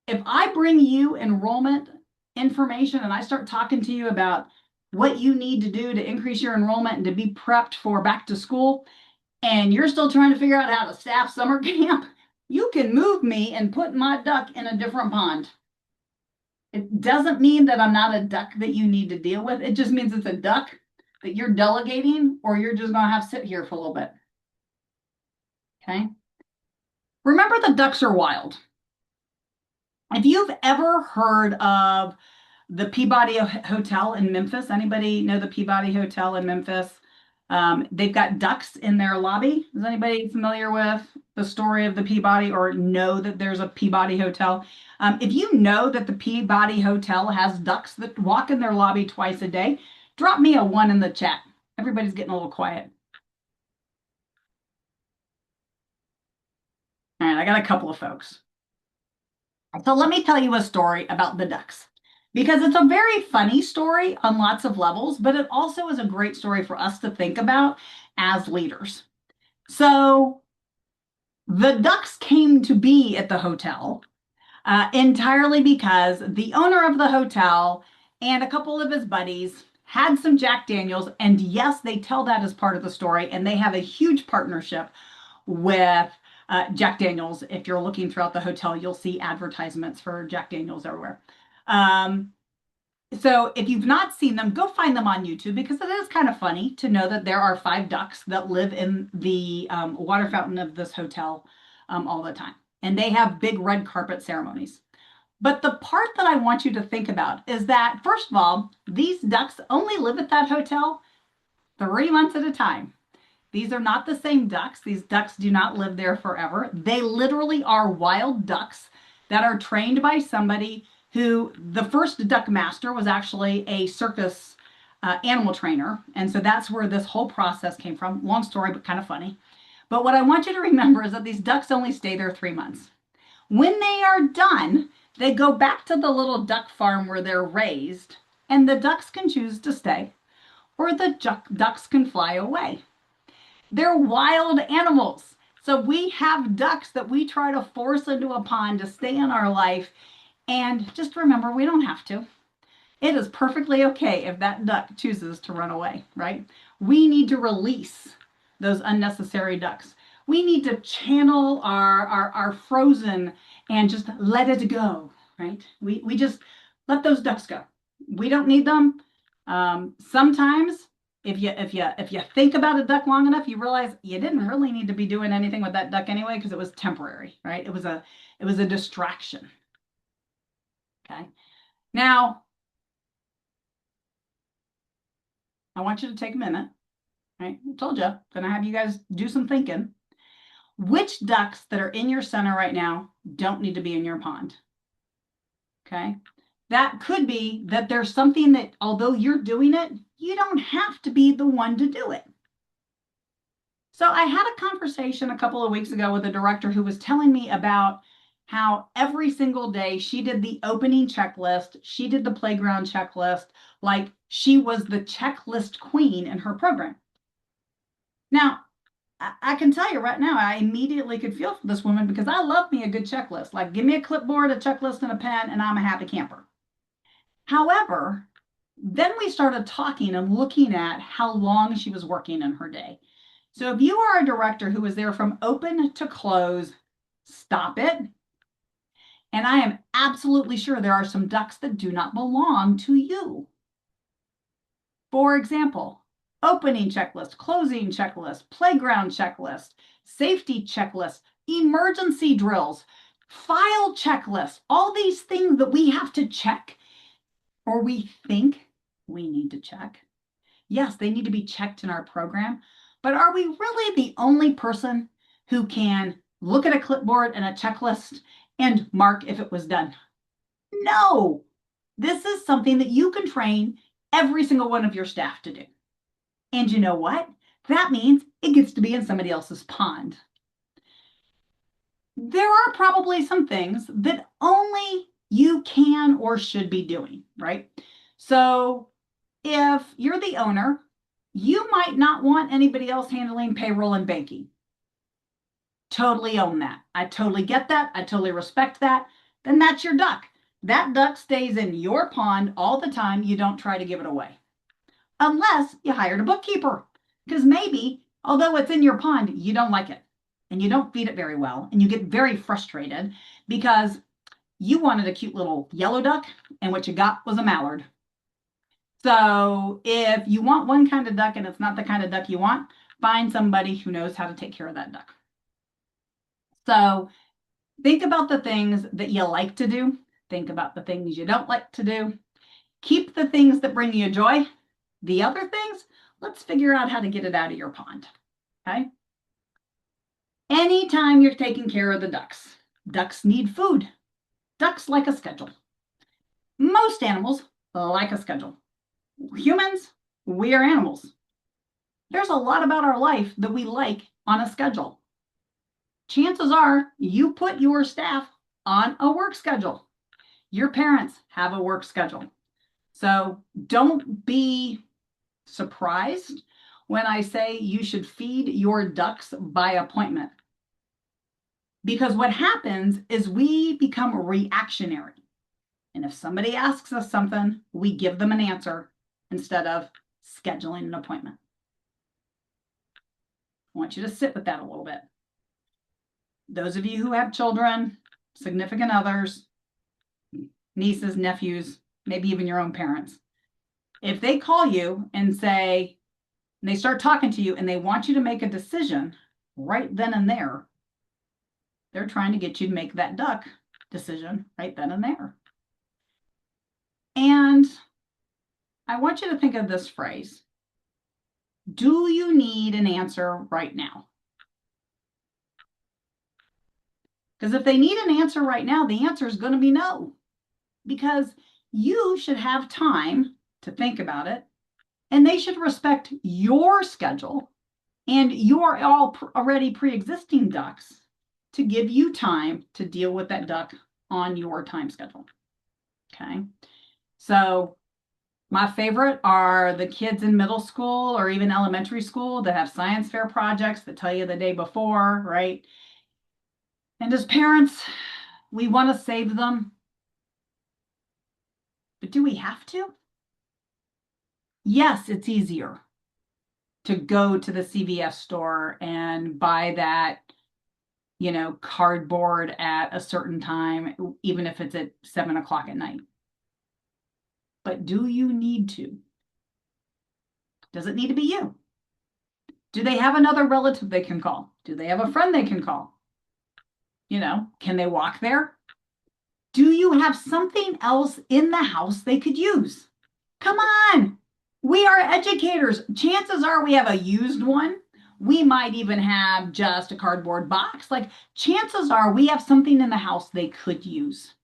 If I bring you enrollment information and I start talking to you about what you need to do to increase your enrollment and to be prepped for back to school, and you're still trying to figure out how to staff summer camp, you can move me and put my duck in a different pond. It doesn't mean that I'm not a duck that you need to deal with. It just means it's a duck that you're delegating or you're just going to have to sit here for a little bit. Okay. Remember, the ducks are wild. If you've ever heard of the Peabody Hotel in Memphis, anybody know the Peabody Hotel in Memphis? They've got ducks in their lobby. Is anybody familiar with the story of the Peabody or know that there's a Peabody Hotel, if you know that the Peabody Hotel has ducks that walk in their lobby twice a day, drop me a 1 in the chat. Everybody's getting a little quiet. All right, I got a couple of folks. So let me tell you a story about the ducks, because it's a very funny story on lots of levels, but it also is a great story for us to think about as leaders. So the ducks came to be at the hotel entirely because the owner of the hotel and a couple of his buddies had some Jack Daniels. And yes, they tell that as part of the story. And they have a huge partnership with Jack Daniels. If you're looking throughout the hotel, you'll see advertisements for Jack Daniels everywhere. So if you've not seen them, go find them on YouTube, because it is kind of funny to know that there are 5 ducks that live in the water fountain of this hotel all the time. And they have big red carpet ceremonies. But the part that I want you to think about is that, first of all, these ducks only live at that hotel 3 months at a time. These are not the same ducks. These ducks do not live there forever. They literally are wild ducks that are trained by somebody who, the first duck master was actually a circus animal trainer. And so that's where this whole process came from. Long story, but kind of funny. But what I want you to remember is that these ducks only stay there 3 months. When they are done, they go back to the little duck farm where they're raised, and the ducks can choose to stay, or the ducks can fly away. They're wild animals. So we have ducks that we try to force into a pond to stay in our life. And just remember, we don't have to. It is perfectly okay if that duck chooses to run away, right? We need to release those unnecessary ducks. We need to channel our frozen and just let it go, right? We just let those ducks go. We don't need them. Sometimes if you think about a duck long enough, you realize you didn't really need to be doing anything with that duck anyway, because it was temporary, right? It was a distraction. Okay. Now, I want you to take a minute, right? I told you, gonna have you guys do some thinking. Which ducks that are in your center right now don't need to be in your pond? Okay. That could be that there's something that, although you're doing it, you don't have to be the one to do it. So I had a conversation a couple of weeks ago with a director who was telling me about how every single day she did the opening checklist, she did the playground checklist, like she was the checklist queen in her program. Now, I can tell you right now, I immediately could feel for this woman, because I love me a good checklist. Like, give me a clipboard, a checklist, and a pen, and I'm a happy camper. However, then we started talking and looking at how long she was working in her day. So if you are a director who is there from open to close, stop it. And I am absolutely sure there are some ducks that do not belong to you. For example, opening checklist, closing checklist, playground checklist, safety checklist, emergency drills, file checklist, all these things that we have to check, or we think we need to check. Yes, they need to be checked in our program, but are we really the only person who can look at a clipboard and a checklist and mark if it was done? No, this is something that you can train every single one of your staff to do. And you know what? That means it gets to be in somebody else's pond. There are probably some things that only you can or should be doing, right? So if you're the owner, you might not want anybody else handling payroll and banking. Totally own that. I totally get that. I totally respect that. Then that's your duck. That duck stays in your pond all the time. You don't try to give it away. Unless you hired a bookkeeper. Because maybe, although it's in your pond, you don't like it. And you don't feed it very well. And you get very frustrated because you wanted a cute little yellow duck, and what you got was a mallard. So if you want one kind of duck and it's not the kind of duck you want, find somebody who knows how to take care of that duck. So think about the things that you like to do. Think about the things you don't like to do. Keep the things that bring you joy. The other things, let's figure out how to get it out of your pond. Okay? Anytime you're taking care of the ducks, ducks need food. Ducks like a schedule. Most animals like a schedule. Humans, we are animals. There's a lot about our life that we like on a schedule. Chances are you put your staff on a work schedule. Your parents have a work schedule. So don't be surprised when I say you should feed your ducks by appointment. Because what happens is we become reactionary. And if somebody asks us something, we give them an answer instead of scheduling an appointment. I want you to sit with that a little bit. Those of you who have children, significant others, nieces, nephews, maybe even your own parents, if they call you and say, and they start talking to you and they want you to make a decision right then and there, they're trying to get you to make that duck decision right then and there. And I want you to think of this phrase. Do you need an answer right now? Because if they need an answer right now, the answer is going to be no. Because you should have time to think about it, and they should respect your schedule and your already pre-existing ducks to give you time to deal with that duck on your time schedule. Okay. So my favorite are the kids in middle school or even elementary school that have science fair projects that tell you the day before, right? And as parents, we want to save them. But do we have to? Yes, it's easier to go to the CVS store and buy that, cardboard at a certain time, even if it's at 7 o'clock at night. But do you need to? Does it need to be you? Do they have another relative they can call? Do they have a friend they can call? Can they walk there? Do you have something else in the house they could use? Come on. We are educators. Chances are we have a used one. We might even have just a cardboard box. Chances are we have something in the house they could use.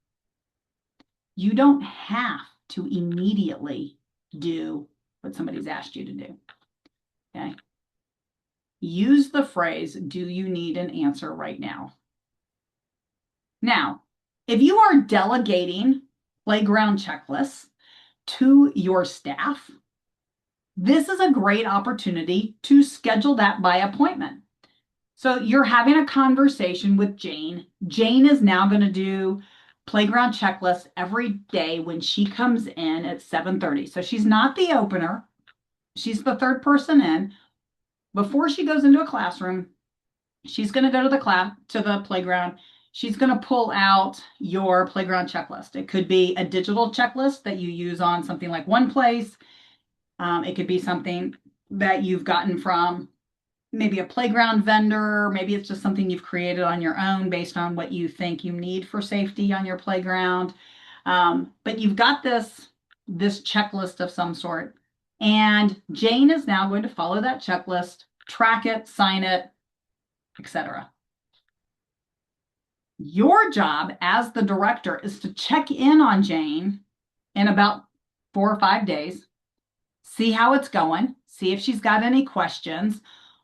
You don't have to immediately do what somebody's asked you to do. Okay? Use the phrase, do you need an answer right now? Now, if you are delegating playground checklists to your staff, this is a great opportunity to schedule that by appointment. So you're having a conversation with Jane. Jane is now going to do playground checklists every day when she comes in at 7:30. So she's not the opener. She's the third person in. Before she goes into a classroom, she's going to go to the playground. She's going to pull out your playground checklist. It could be a digital checklist that you use on something like OnePlace. It could be something that you've gotten from maybe a playground vendor. Maybe it's just something you've created on your own based on what you think you need for safety on your playground. But you've got this checklist of some sort. And Jane is now going to follow that checklist, track it, sign it, etc. Your job as the director is to check in on Jane in about 4 or 5 days, see how it's going, see if she's got any questions,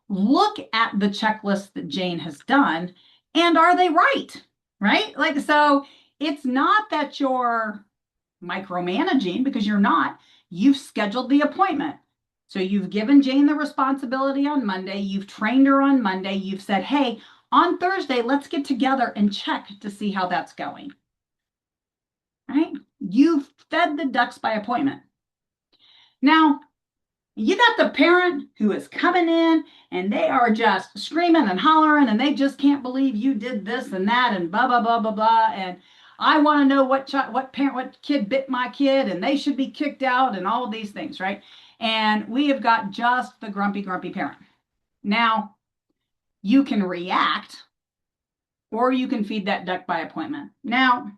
look at the checklist that Jane has done, and are they right? So it's not that you're micromanaging, because you're not. You've scheduled the appointment. So you've given Jane the responsibility on Monday. You've trained her on Monday. You've said, hey, on Thursday, let's get together and check to see how that's going. Right? You've fed the ducks by appointment. Now, you got the parent who is coming in and they are just screaming and hollering and they just can't believe you did this and that and blah, blah, blah, blah, blah. And I want to know what kid bit my kid and they should be kicked out and all of these things, right? And we have got just the grumpy, grumpy parent. Now, you can react or you can feed that duck by appointment. Now,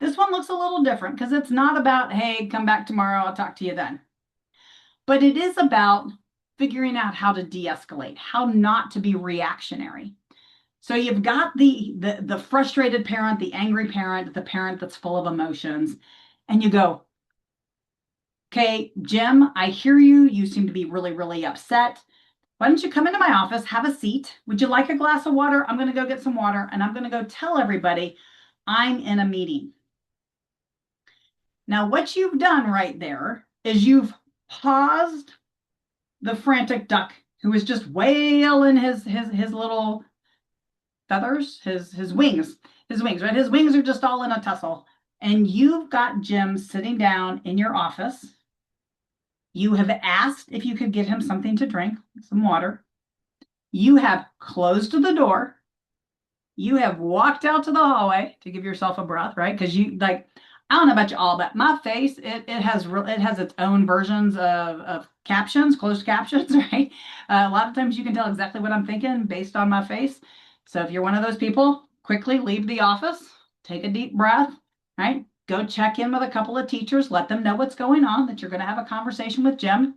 this one looks a little different because it's not about, hey, come back tomorrow, I'll talk to you then. But it is about figuring out how to de-escalate, how not to be reactionary. So you've got the frustrated parent, the angry parent, the parent that's full of emotions, and you go, okay, Jim, I hear you. You seem to be really, really upset. Why don't you come into my office, have a seat? Would you like a glass of water? I'm going to go get some water, and I'm going to go tell everybody I'm in a meeting. Now, what you've done right there is you've paused the frantic duck who is just wailing his little feathers, his wings, right? His wings are just all in a tussle. And you've got Jim sitting down in your office. You have asked if you could get him something to drink, some water. You have closed the door. You have walked out to the hallway to give yourself a breath, right? Because you like, I don't know about you all, but my face, it has its own versions of captions, closed captions, right? A lot of times you can tell exactly what I'm thinking based on my face. So if you're one of those people, quickly leave the office, take a deep breath, right? Go check in with a couple of teachers, let them know what's going on, that you're going to have a conversation with Jim.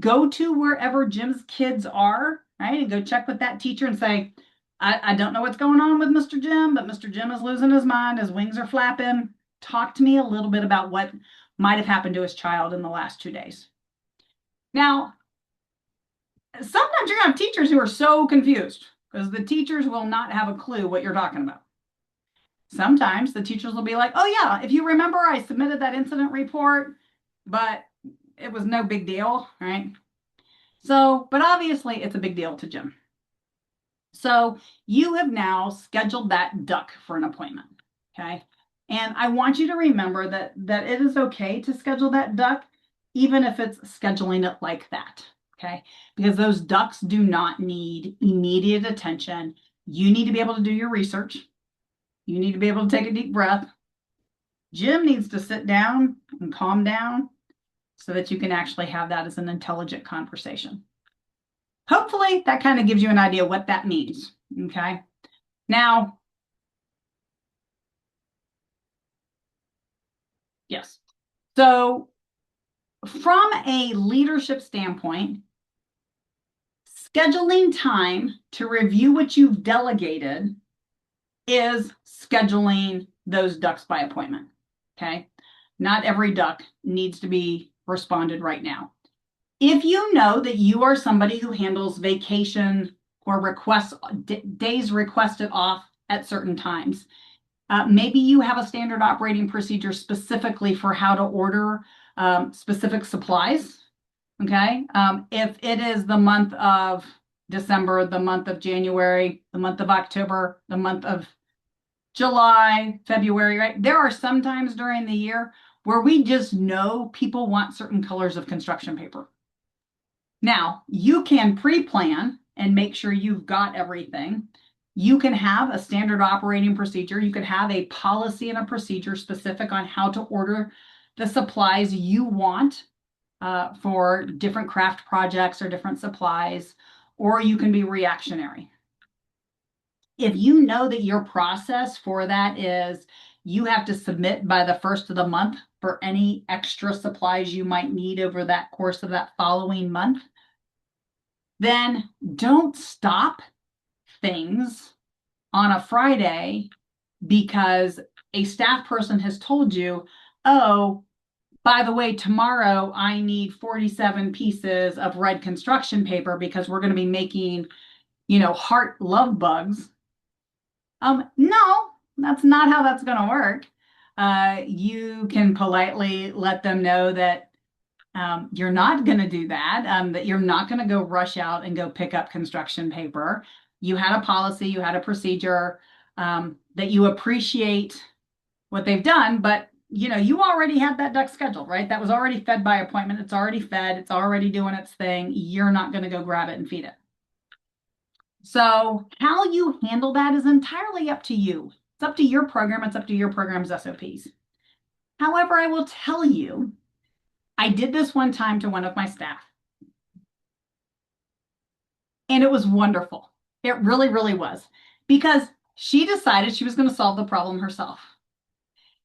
Go to wherever Jim's kids are, right? And go check with that teacher and say, I don't know what's going on with Mr. Jim, but Mr. Jim is losing his mind. His wings are flapping. Talk to me a little bit about what might have happened to his child in the last 2 days. Now, sometimes you're going to have teachers who are so confused because the teachers will not have a clue what you're talking about. Sometimes the teachers will be like, oh yeah, if you remember, I submitted that incident report, but it was no big deal, right? So, but obviously it's a big deal to Jim. So you have now scheduled that duck for an appointment, okay? And I want you to remember that it is okay to schedule that duck, even if it's scheduling it like that, okay? Because those ducks do not need immediate attention. You need to be able to do your research. You need to be able to take a deep breath. Jim needs to sit down and calm down so that you can actually have that as an intelligent conversation. Hopefully that kind of gives you an idea what that means, okay? Now, yes. So from a leadership standpoint, scheduling time to review what you've delegated is scheduling those ducks by appointment, okay? Not every duck needs to be responded right now. If you know that you are somebody who handles vacation or requests days requested off at certain times, maybe you have a standard operating procedure specifically for how to order specific supplies. Okay. If it is the month of December, the month of January, the month of October, the month of July, February, right? There are some times during the year where we just know people want certain colors of construction paper. Now, you can pre-plan and make sure you've got everything. You can have a standard operating procedure. You could have a policy and a procedure specific on how to order the supplies you want for different craft projects or different supplies, or you can be reactionary. If you know that your process for that is you have to submit by the first of the month for any extra supplies you might need over that course of that following month, then don't stop things on a Friday because a staff person has told you, oh, by the way, tomorrow I need 47 pieces of red construction paper because we're going to be making, heart love bugs. No, that's not how that's going to work. You can politely let them know that you're not going to do that, that you're not going to go rush out and go pick up construction paper. You had a policy, you had a procedure, that you appreciate what they've done, but you already had that duck scheduled, right? That was already fed by appointment. It's already fed. It's already doing its thing. You're not going to go grab it and feed it. So how you handle that is entirely up to you. It's up to your program. It's up to your program's SOPs. However, I will tell you, I did this one time to one of my staff. And it was wonderful. It really, really was. Because she decided she was going to solve the problem herself.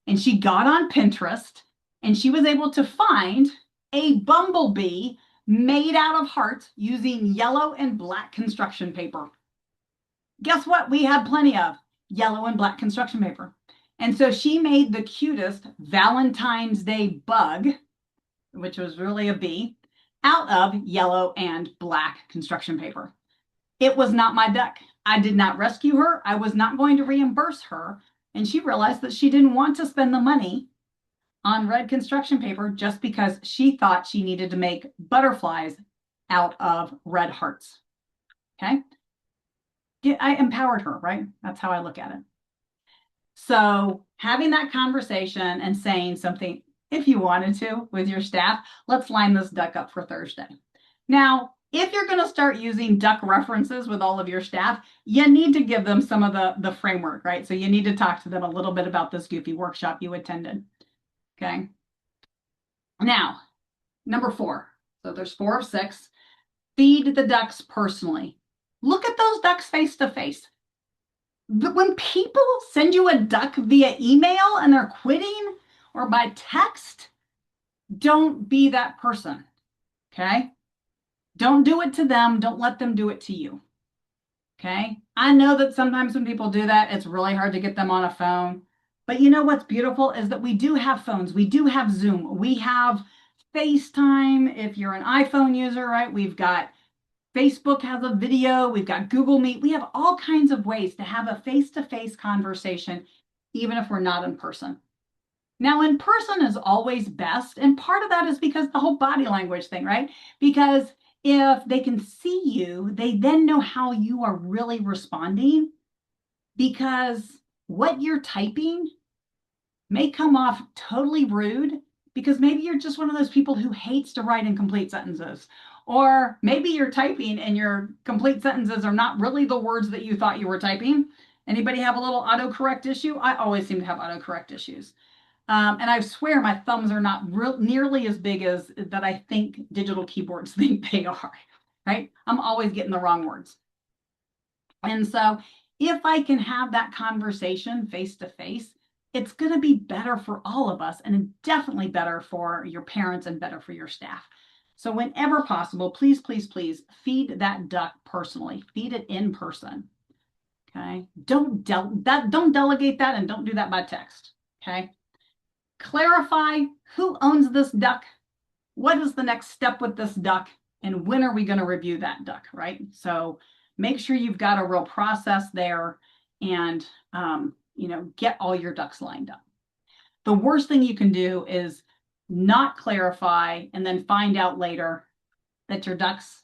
And she got on Pinterest and she was able to find a bumblebee made out of hearts using yellow and black construction paper. Guess what? We had plenty of yellow and black construction paper. And so she made the cutest Valentine's Day bug, which was really a bee, out of yellow and black construction paper. It was not my duck. I did not rescue her. I was not going to reimburse her. And she realized that she didn't want to spend the money on red construction paper just because she thought she needed to make butterflies out of red hearts. Okay. I empowered her, right? That's how I look at it. So having that conversation and saying something, if you wanted to, with your staff, let's line this duck up for Thursday. Now, if you're going to start using duck references with all of your staff, you need to give them some of the framework, right? So you need to talk to them a little bit about this goofy workshop you attended. Okay. Now, number 4. So there's 4 of 6. Feed the ducks personally. Look at those ducks face to face. When people send you a duck via email and they're quitting or by text, don't be that person. Okay. Don't do it to them. Don't let them do it to you. Okay. I know that sometimes when people do that, it's really hard to get them on a phone. But you know what's beautiful is that we do have phones. We do have Zoom. We have FaceTime. If you're an iPhone user, right? We've got Facebook has a video. We've got Google Meet. We have all kinds of ways to have a face-to-face conversation, even if we're not in person. Now, in person is always best. And part of that is because the whole body language thing, right? Because if they can see you, they then know how you are really responding, because what you're typing may come off totally rude because maybe you're just one of those people who hates to write incomplete sentences. Or maybe you're typing and your complete sentences are not really the words that you thought you were typing. Anybody have a little autocorrect issue? I always seem to have autocorrect issues. And I swear my thumbs are not nearly as big as that I think digital keyboards think they are, right? I'm always getting the wrong words. And so if I can have that conversation face to face, it's going to be better for all of us, and definitely better for your parents and better for your staff. So whenever possible, please, please, please feed that duck personally. Feed it in person. Okay. Don't delegate that, and don't do that by text. Okay. Clarify who owns this duck. What is the next step with this duck? And when are we going to review that duck, right? So make sure you've got a real process there, and, get all your ducks lined up. The worst thing you can do is not clarify and then find out later that your ducks,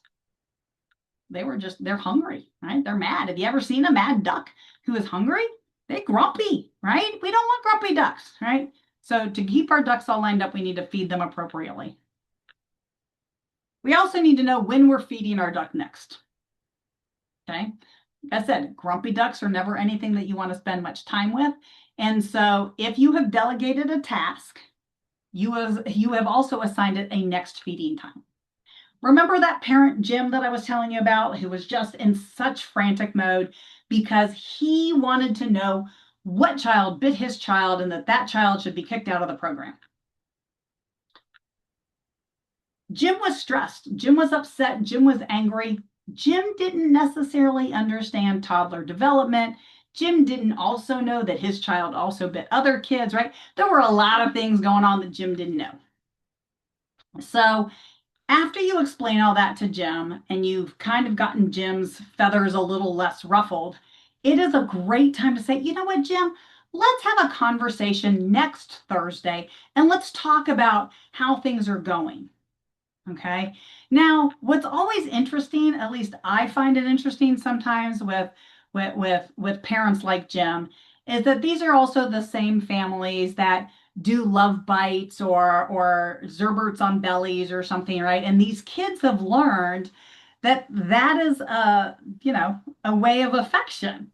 they're hungry, right? They're mad. Have you ever seen a mad duck who is hungry? They're grumpy, right? We don't want grumpy ducks, right? So to keep our ducks all lined up, we need to feed them appropriately. We also need to know when we're feeding our duck next. Okay. Like I said, grumpy ducks are never anything that you want to spend much time with. And so if you have delegated a task, you have also assigned it a next feeding time. Remember that parent, Jim, that I was telling you about, who was just in such frantic mode because he wanted to know what child bit his child and that child should be kicked out of the program. Jim was stressed. Jim was upset. Jim was angry. Jim didn't necessarily understand toddler development. Jim didn't also know that his child also bit other kids, right? There were a lot of things going on that Jim didn't know. So after you explain all that to Jim and you've kind of gotten Jim's feathers a little less ruffled, it is a great time to say, you know what, Jim, let's have a conversation next Thursday and let's talk about how things are going. Okay. Now, what's always interesting, at least I find it interesting sometimes with parents like Jim, is that these are also the same families that do love bites or Zerberts on bellies or something, right? And these kids have learned that is a way of affection.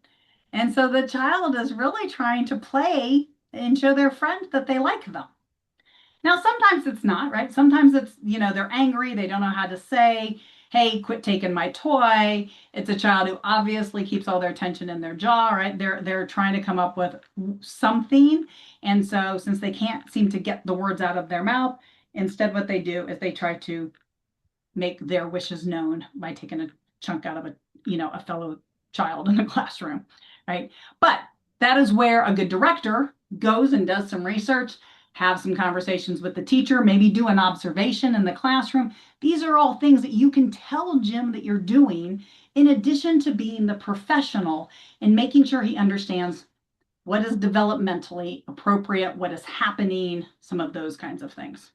And so the child is really trying to play and show their friends that they like them. Now, sometimes it's not, right? Sometimes it's, they're angry. They don't know how to say, hey, quit taking my toy. It's a child who obviously keeps all their attention in their jaw, right? They're trying to come up with something. And so since they can't seem to get the words out of their mouth, instead what they do is they try to make their wishes known by taking a chunk out of a fellow child in the classroom, right? But that is where a good director goes and does some research, have some conversations with the teacher, maybe do an observation in the classroom. These are all things that you can tell Jim that you're doing, in addition to being the professional and making sure he understands what is developmentally appropriate, what is happening, some of those kinds of things.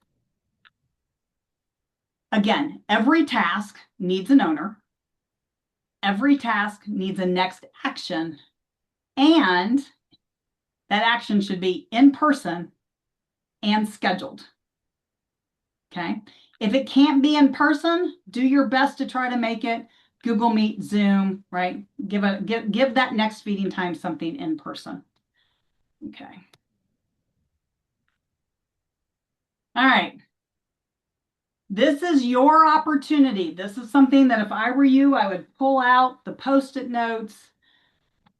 Again, every task needs an owner. Every task needs a next action, and that action should be in person and scheduled. Okay. If it can't be in person, do your best to try to make it Google Meet, Zoom, right? Give that next feeding time something in person. Okay. All right. This is your opportunity. This is something that if I were you, I would pull out the Post-it notes,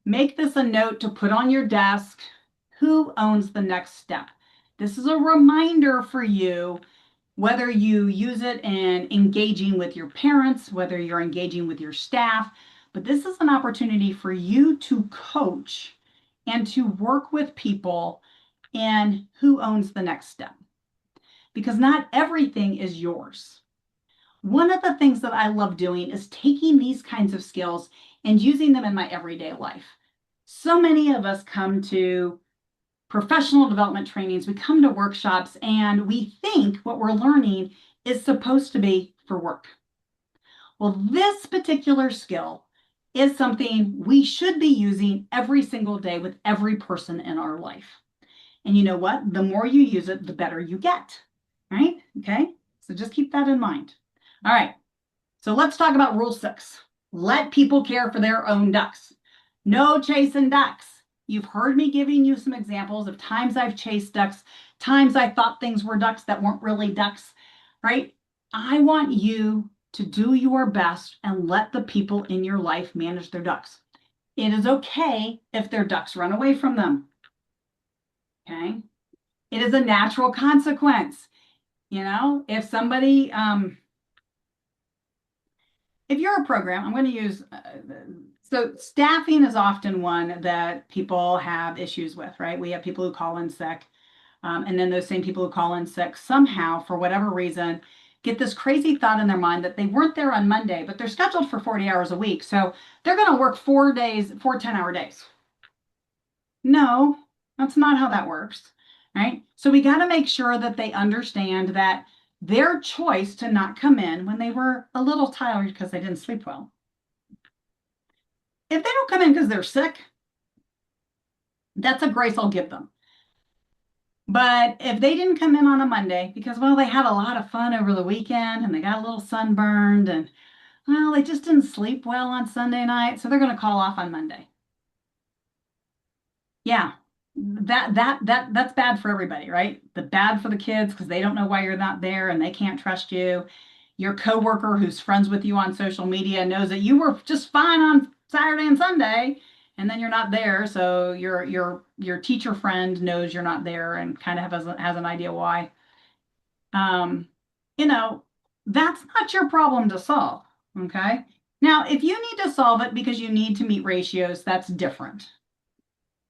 make this a note to put on your desk. Who owns the next step? This is a reminder for you, whether you use it in engaging with your parents, whether you're engaging with your staff, but this is an opportunity for you to coach and to work with people in who owns the next step, because not everything is yours. One of the things that I love doing is taking these kinds of skills and using them in my everyday life. So many of us come to professional development trainings, we come to workshops, and we think what we're learning is supposed to be for work. Well, this particular skill is something we should be using every single day with every person in our life. And you know what? The more you use it, the better you get, right? Okay, so just keep that in mind. All right, so let's talk about rule 6. Let people care for their own ducks. No chasing ducks. You've heard me giving you some examples of times I've chased ducks, times I thought things were ducks that weren't really ducks, right? I want you to do your best and let the people in your life manage their ducks. It is okay if their ducks run away from them, okay? It is a natural consequence. If somebody, if you're a program, I'm going to use, so staffing is often one that people have issues with, right? We have people who call in sick, and then those same people who call in sick somehow, for whatever reason, get this crazy thought in their mind that they weren't there on Monday, but they're scheduled for 40 hours a week. So they're going to work 4 10-hour days. No, that's not how that works, right? So we got to make sure that they understand that their choice to not come in when they were a little tired because they didn't sleep well. If they don't come in because they're sick, that's a grace I'll give them. But if they didn't come in on a Monday because, well, they had a lot of fun over the weekend and they got a little sunburned and, well, they just didn't sleep well on Sunday night, so they're going to call off on Monday. Yeah, that's bad for everybody, right? The bad for the kids because they don't know why you're not there and they can't trust you. Your coworker who's friends with you on social media knows that you were just fine on Saturday and Sunday, and then you're not there. So your teacher friend knows you're not there and kind of has an idea why. That's not your problem to solve. Okay. Now, if you need to solve it because you need to meet ratios, that's different.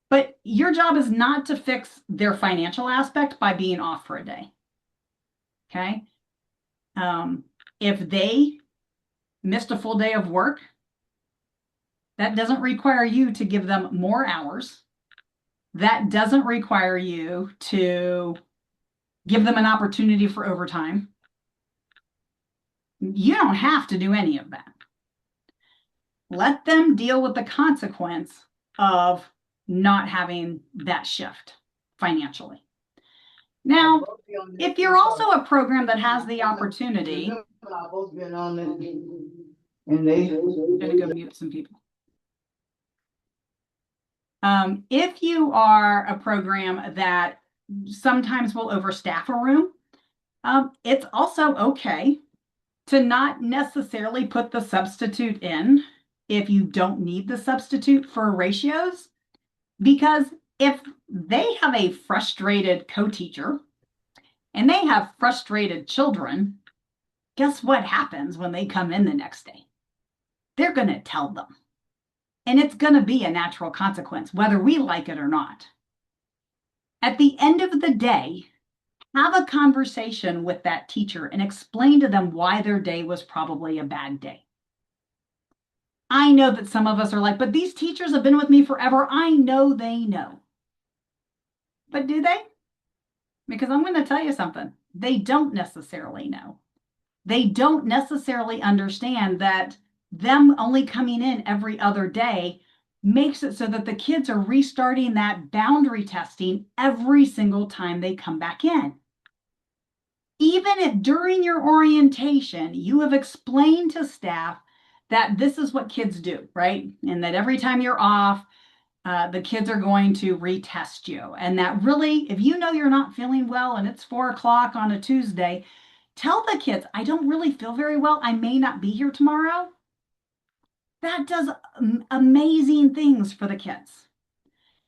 But your job is not to fix their financial aspect by being off for a day. Okay. If they missed a full day of work, that doesn't require you to give them more hours. That doesn't require you to give them an opportunity for overtime. You don't have to do any of that. Let them deal with the consequence of not having that shift financially. Now, if you're also a program that has the opportunity, I'm going to go mute some people. If you are a program that sometimes will overstaff a room, it's also okay to not necessarily put the substitute in if you don't need the substitute for ratios, because if they have a frustrated co-teacher and they have frustrated children, guess what happens when they come in the next day? They're going to tell them. And it's going to be a natural consequence, whether we like it or not. At the end of the day, have a conversation with that teacher and explain to them why their day was probably a bad day. I know that some of us are like, but these teachers have been with me forever. I know they know. But do they? Because I'm going to tell you something. They don't necessarily know. They don't necessarily understand that them only coming in every other day makes it so that the kids are restarting that boundary testing every single time they come back in. Even if during your orientation, you have explained to staff that this is what kids do, right? And that every time you're off, the kids are going to retest you. And that really, if you know you're not feeling well and it's 4 o'clock on a Tuesday, tell the kids, I don't really feel very well. I may not be here tomorrow. That does amazing things for the kids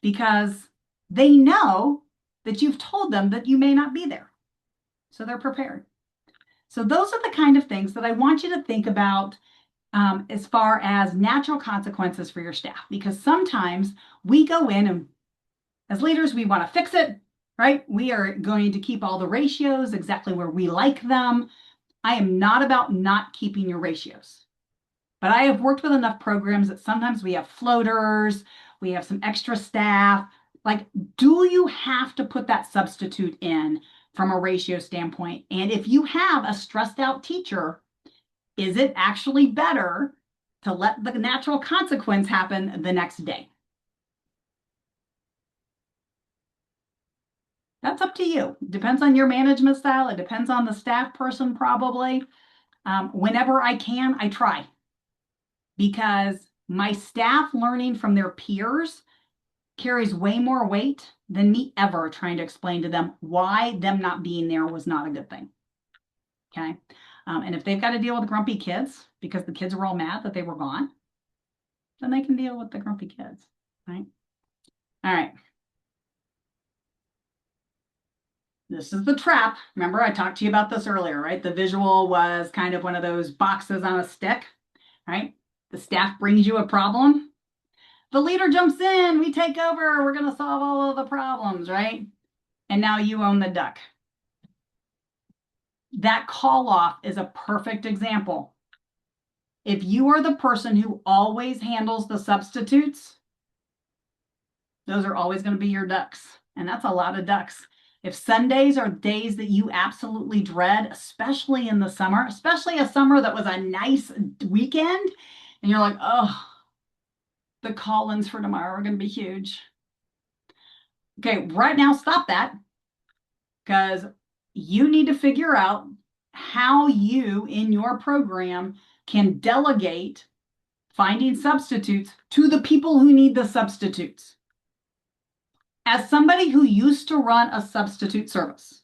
because they know that you've told them that you may not be there. So they're prepared. So those are the kind of things that I want you to think about as far as natural consequences for your staff, because sometimes we go in and as leaders, we want to fix it, right? We are going to keep all the ratios exactly where we like them. I am not about not keeping your ratios, but I have worked with enough programs that sometimes we have floaters, we have some extra staff. Like, do you have to put that substitute in from a ratio standpoint? And if you have a stressed out teacher, is it actually better to let the natural consequence happen the next day? That's up to you. Depends on your management style. It depends on the staff person probably. Whenever I can, I try. Because my staff learning from their peers carries way more weight than me ever trying to explain to them why them not being there was not a good thing. Okay. And if they've got to deal with grumpy kids because the kids were all mad that they were gone, then they can deal with the grumpy kids, right? All right. This is the trap. Remember, I talked to you about this earlier, right? The visual was kind of one of those boxes on a stick, right? The staff brings you a problem. The leader jumps in, we take over, we're going to solve all of the problems, right? And now you own the duck. That call off is a perfect example. If you are the person who always handles the substitutes, those are always going to be your ducks. And that's a lot of ducks. If Sundays are days that you absolutely dread, especially in the summer, especially a summer that was a nice weekend, and you're like, oh, the call-ins for tomorrow are going to be huge. Okay, right now, stop that, because you need to figure out how you, in your program, can delegate finding substitutes to the people who need the substitutes. As somebody who used to run a substitute service,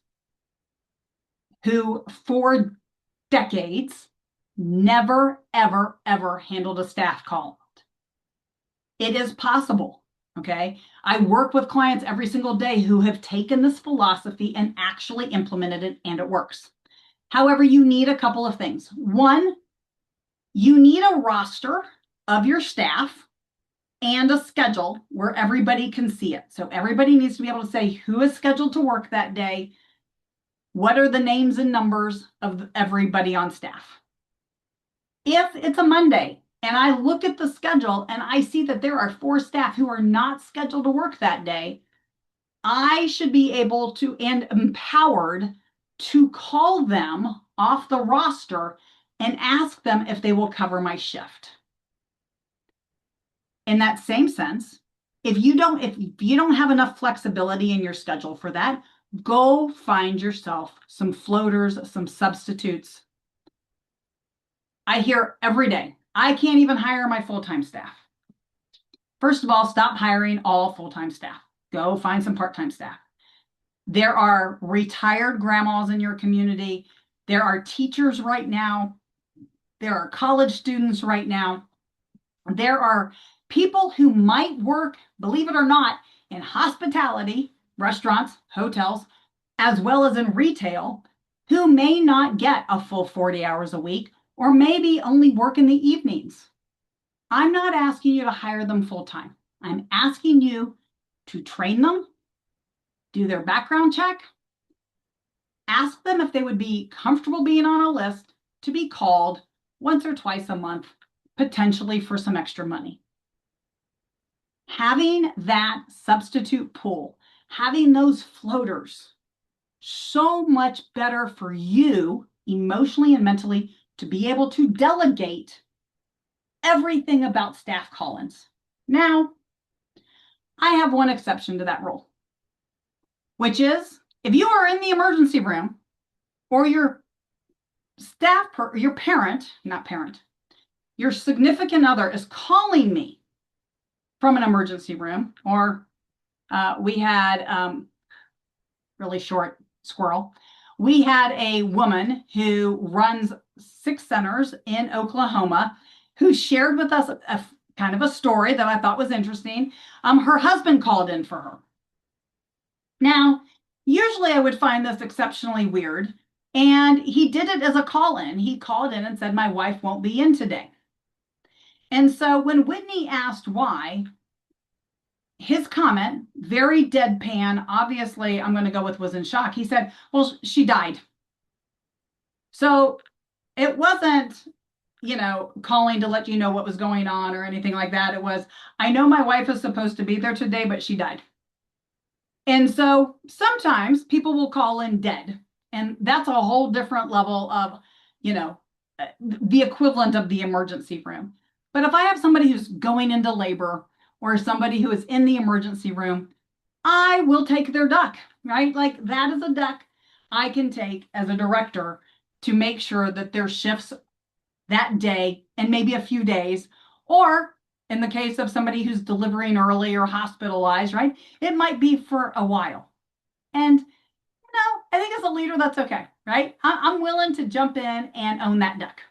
who for decades never, ever, ever handled a staff call, it is possible, okay? I work with clients every single day who have taken this philosophy and actually implemented it, and it works. However, you need a couple of things. One, you need a roster of your staff and a schedule where everybody can see it. So everybody needs to be able to say who is scheduled to work that day, what are the names and numbers of everybody on staff. If it's a Monday and I look at the schedule and I see that there are 4 staff who are not scheduled to work that day, I should be able to and empowered to call them off the roster and ask them if they will cover my shift. In that same sense, if you don't have enough flexibility in your schedule for that, go find yourself some floaters, some substitutes. I hear every day, I can't even hire my full-time staff. First of all, stop hiring all full-time staff. Go find some part-time staff. There are retired grandmas in your community. There are teachers right now. There are college students right now. There are people who might work, believe it or not, in hospitality, restaurants, hotels, as well as in retail, who may not get a full 40 hours a week or maybe only work in the evenings. I'm not asking you to hire them full time. I'm asking you to train them, do their background check, ask them if they would be comfortable being on a list to be called once or twice a month, potentially for some extra money. Having that substitute pool, having those floaters, so much better for you emotionally and mentally to be able to delegate everything about staff call-ins. Now, I have one exception to that rule, which is if you are in the emergency room or your your parent, not parent, your significant other is calling me from an emergency room, or we had really short squirrel. We had a woman who runs 6 centers in Oklahoma who shared with us a kind of a story that I thought was interesting. Her husband called in for her. Now, usually I would find this exceptionally weird, and he did it as a call-in. He called in and said, "My wife won't be in today." And so when Whitney asked why, his comment, very deadpan, obviously I'm going to go with was in shock. He said, "Well, she died." So it wasn't, calling to let you know what was going on or anything like that. It was, "I know my wife is supposed to be there today, but she died." And so sometimes people will call in dead, and that's a whole different level of, the equivalent of the emergency room. But if I have somebody who's going into labor or somebody who is in the emergency room, I will take their duck, right? Like that is a duck I can take as a director to make sure that their shifts that day and maybe a few days, or in the case of somebody who's delivering early or hospitalized, right? It might be for a while. And, I think as a leader, that's okay, right? I'm willing to jump in and own that duck.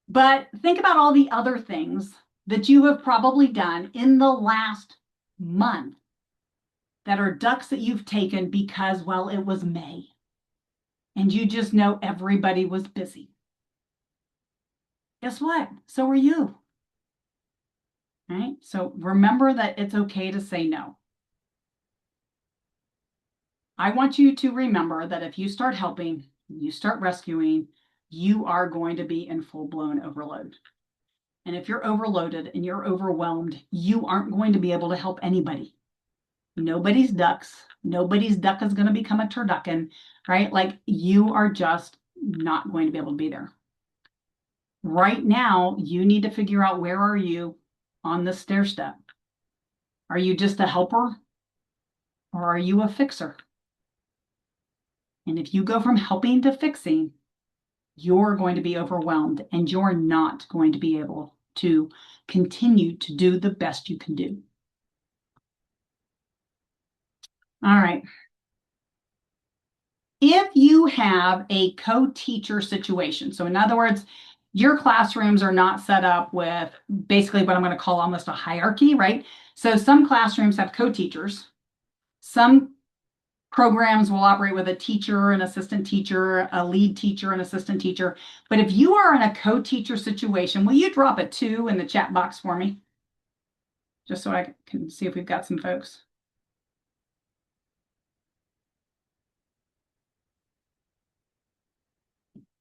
But think about all the other things that you have probably done in the last month that are ducks that you've taken because, well, it was May and you just know everybody was busy. Guess what? So are you. Right? So remember that it's okay to say no. I want you to remember that if you start helping, you start rescuing, you are going to be in full-blown overload. And if you're overloaded and you're overwhelmed, you aren't going to be able to help anybody. Nobody's duck is going to become a turducken, right? Like you are just not going to be able to be there. Right now, you need to figure out, where are you on the stair step? Are you just a helper or are you a fixer? And if you go from helping to fixing, you're going to be overwhelmed and you're not going to be able to continue to do the best you can do. All right. If you have a co-teacher situation, so in other words, your classrooms are not set up with basically what I'm going to call almost a hierarchy, right? So some classrooms have co-teachers. Some programs will operate with a teacher, an assistant teacher, a lead teacher, an assistant teacher. But if you are in a co-teacher situation, will you drop a 2 in the chat box for me? Just so I can see if we've got some folks.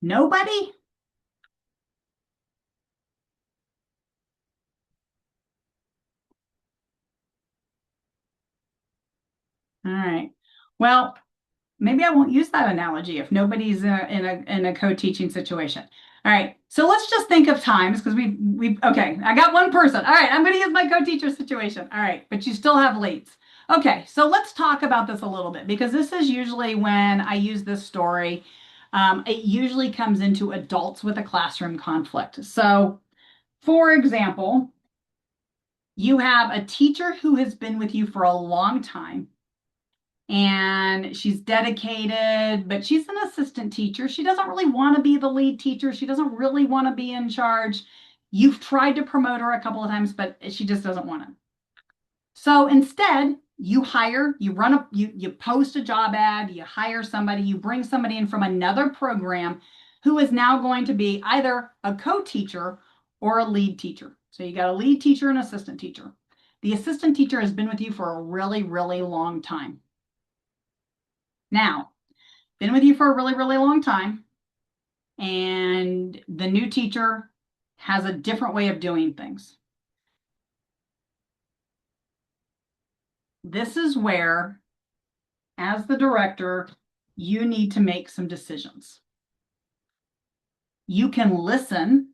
Nobody? All right. Well, maybe I won't use that analogy if nobody's in a co-teaching situation. All right. So let's just think of times, because okay, I got one person. All right, I'm going to use my co-teacher situation. All right, but you still have leads. Okay, so let's talk about this a little bit, because this is usually when I use this story. It usually comes into adults with a classroom conflict. So, for example, you have a teacher who has been with you for a long time, and she's dedicated, but she's an assistant teacher. She doesn't really want to be the lead teacher. She doesn't really want to be in charge. You've tried to promote her a couple of times, but she just doesn't want to. So instead, you hire, you post a job ad, you hire somebody, you bring somebody in from another program who is now going to be either a co-teacher or a lead teacher. So you got a lead teacher and assistant teacher. The assistant teacher has been with you for a really, really long time. Now, been with you for a really, really long time, and the new teacher has a different way of doing things. This is where, as the director, you need to make some decisions. You can listen,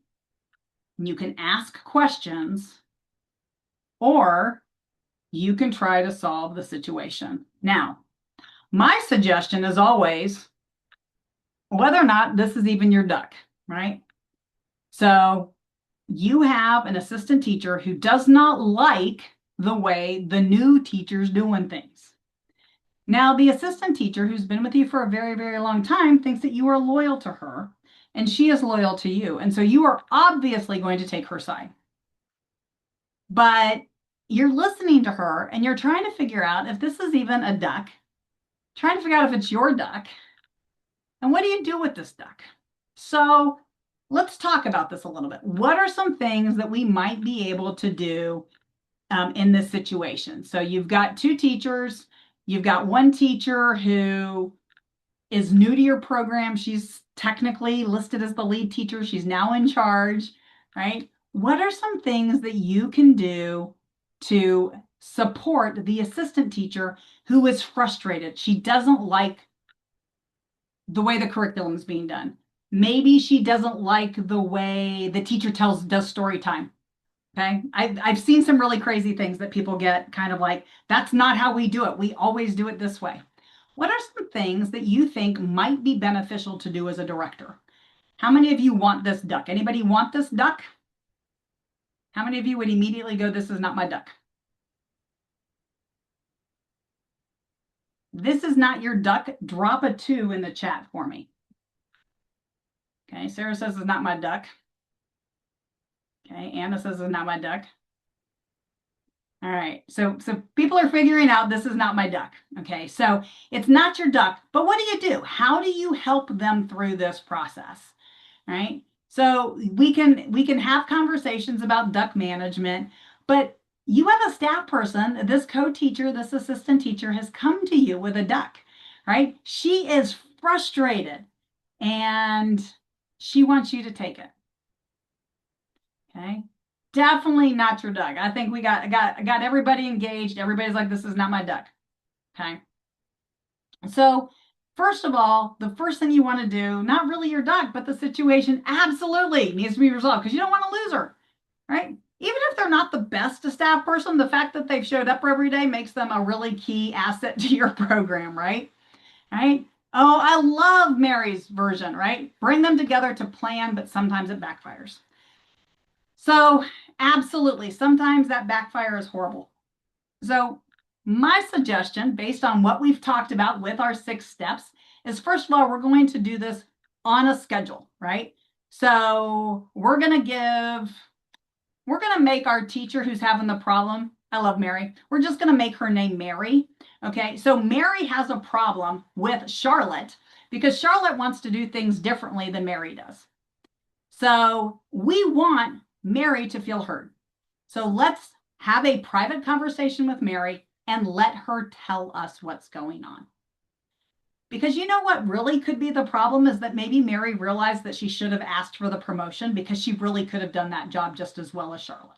you can ask questions, or you can try to solve the situation. Now, my suggestion is always whether or not this is even your duck, right? So you have an assistant teacher who does not like the way the new teacher's doing things. Now, the assistant teacher who's been with you for a very, very long time thinks that you are loyal to her and she is loyal to you. And so you are obviously going to take her side. But you're listening to her and you're trying to figure out if this is even a duck, trying to figure out if it's your duck. And what do you do with this duck? So let's talk about this a little bit. What are some things that we might be able to do in this situation? So you've got two teachers. You've got one teacher who is new to your program. She's technically listed as the lead teacher. She's now in charge, right? What are some things that you can do to support the assistant teacher who is frustrated? She doesn't like the way the curriculum is being done. Maybe she doesn't like the way the teacher does story time. Okay. I've seen some really crazy things that people get kind of like, that's not how we do it. We always do it this way. What are some things that you think might be beneficial to do as a director? How many of you want this duck? Anybody want this duck? How many of you would immediately go, this is not my duck? This is not your duck. Drop a 2 in the chat for me. Okay, Sarah says it's not my duck. Okay, Anna says it's not my duck. All right, so people are figuring out this is not my duck. Okay, so it's not your duck, but what do? How do you help them through this process? All right, so we can have conversations about duck management, but you have a staff person, this co-teacher, this assistant teacher has come to you with a duck, right? She is frustrated and she wants you to take it. Okay. Definitely not your duck. I think we got everybody engaged. Everybody's like, this is not my duck. Okay. So first of all, the first thing you want to do, not really your duck, but the situation absolutely needs to be resolved because you don't want to lose her, right? Even if they're not the best staff person, the fact that they've showed up every day makes them a really key asset to your program, right? Right? Oh, I love Mary's version, right? Bring them together to plan, but sometimes it backfires. So absolutely, sometimes that backfire is horrible. So my suggestion, based on what we've talked about with our 6 steps, is first of all, we're going to do this on a schedule, right? So we're going to make our teacher who's having the problem, I love Mary, we're just going to make her name Mary. Okay, so Mary has a problem with Charlotte because Charlotte wants to do things differently than Mary does. So we want Mary to feel heard. So let's have a private conversation with Mary and let her tell us what's going on. Because you know what really could be the problem is that maybe Mary realized that she should have asked for the promotion because she really could have done that job just as well as Charlotte,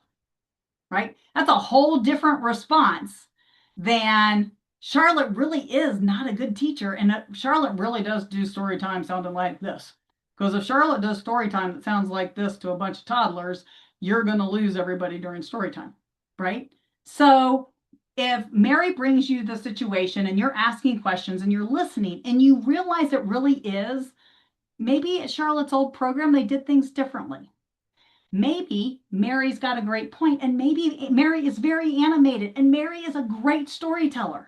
right? That's a whole different response than Charlotte really is not a good teacher and Charlotte really does do story time sounding like this. Because if Charlotte does story time that sounds like this to a bunch of toddlers, you're going to lose everybody during story time, right? So if Mary brings you the situation and you're asking questions and you're listening and you realize it really is, maybe at Charlotte's old program, they did things differently. Maybe Mary's got a great point and maybe Mary is very animated and Mary is a great storyteller.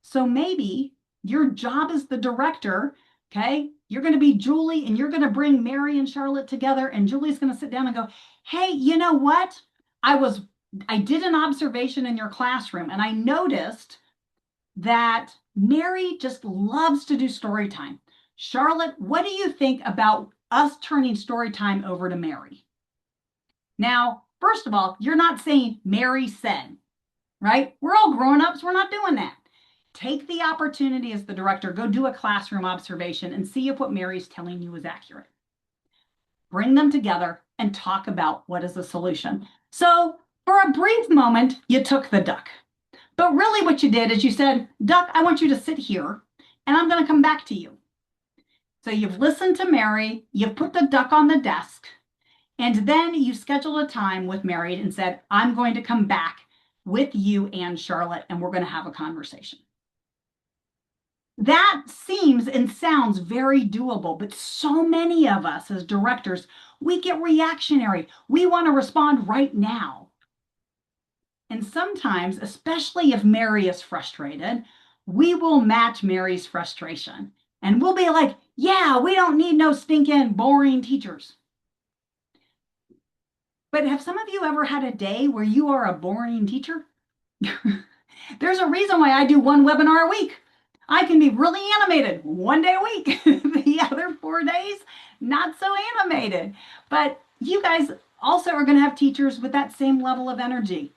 So maybe your job as the director, okay, you're going to be Julie and you're going to bring Mary and Charlotte together and Julie's going to sit down and go, hey, you know what? I did an observation in your classroom and I noticed that Mary just loves to do story time. Charlotte, what do you think about us turning story time over to Mary? Now, first of all, you're not saying Mary said, right? We're all grown-ups. We're not doing that. Take the opportunity as the director, go do a classroom observation and see if what Mary's telling you is accurate. Bring them together and talk about what is the solution. So for a brief moment, you took the duck. But really what you did is you said, duck, I want you to sit here and I'm going to come back to you. So you've listened to Mary, you've put the duck on the desk, and then you scheduled a time with Mary and said, I'm going to come back with you and Charlotte, and we're going to have a conversation. That seems and sounds very doable, but so many of us as directors, we get reactionary. We want to respond right now. And sometimes, especially if Mary is frustrated, we will match Mary's frustration. And we'll be like, yeah, we don't need no stinking boring teachers. But have some of you ever had a day where you are a boring teacher? There's a reason why I do one webinar a week. I can be really animated one day a week. The other 4 days, not so animated. But you guys also are going to have teachers with that same level of energy.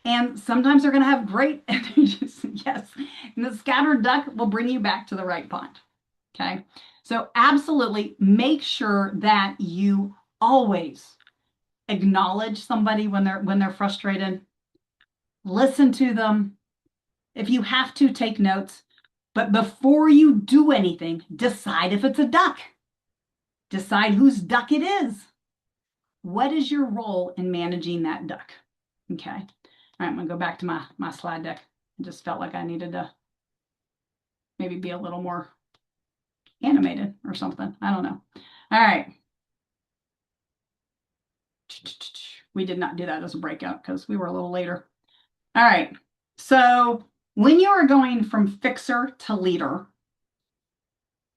And sometimes they're going to have great energy. Yes. And the scattered duck will bring you back to the right pond. Okay. So absolutely make sure that you always acknowledge somebody when they're frustrated. Listen to them. If you have to, take notes. But before you do anything, decide if it's a duck. Decide whose duck it is. What is your role in managing that duck? Okay. All right, I'm going to go back to my slide deck. I just felt like I needed to maybe be a little more animated or something. I don't know. All right. We did not do that as a breakout because we were a little later. All right. So when you are going from fixer to leader,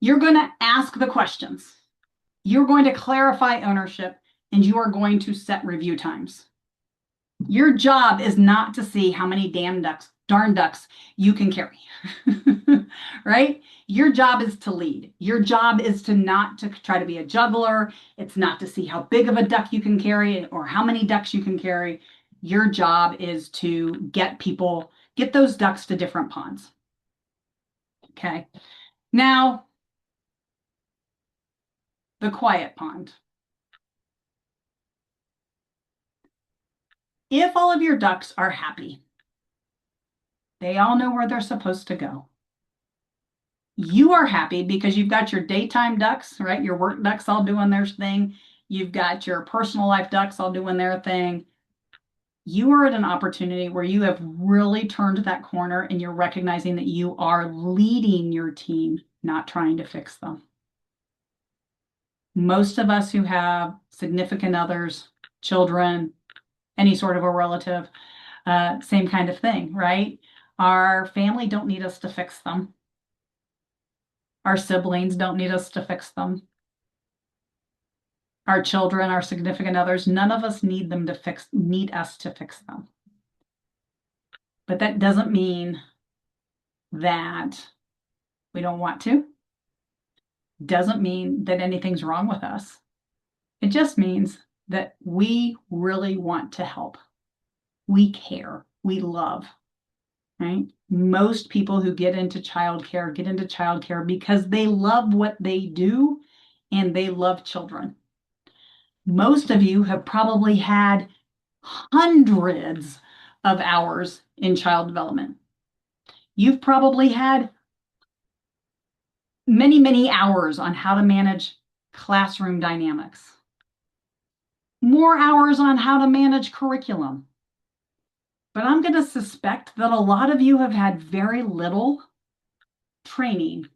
you're going to ask the questions. You're going to clarify ownership, and you are going to set review times. Your job is not to see how many darn ducks you can carry, right? Your job is to lead. Your job is not to try to be a juggler. It's not to see how big of a duck you can carry or how many ducks you can carry. Your job is to get those ducks to different ponds. Okay. Now, the quiet pond. If all of your ducks are happy, they all know where they're supposed to go. You are happy because you've got your daytime ducks, right? Your work ducks all doing their thing. You've got your personal life ducks all doing their thing. You are at an opportunity where you have really turned that corner and you're recognizing that you are leading your team, not trying to fix them. Most of us who have significant others, children, any sort of a relative, same kind of thing, right? Our family don't need us to fix them. Our siblings don't need us to fix them. Our children, our significant others, none of us need us to fix them. But that doesn't mean that we don't want to. Doesn't mean that anything's wrong with us. It just means that we really want to help. We care. We love, right? Most people who get into childcare because they love what they do and they love children. Most of you have probably had hundreds of hours in child development. You've probably had many, many hours on how to manage classroom dynamics. More hours on how to manage curriculum. But I'm going to suspect that a lot of you have had very little training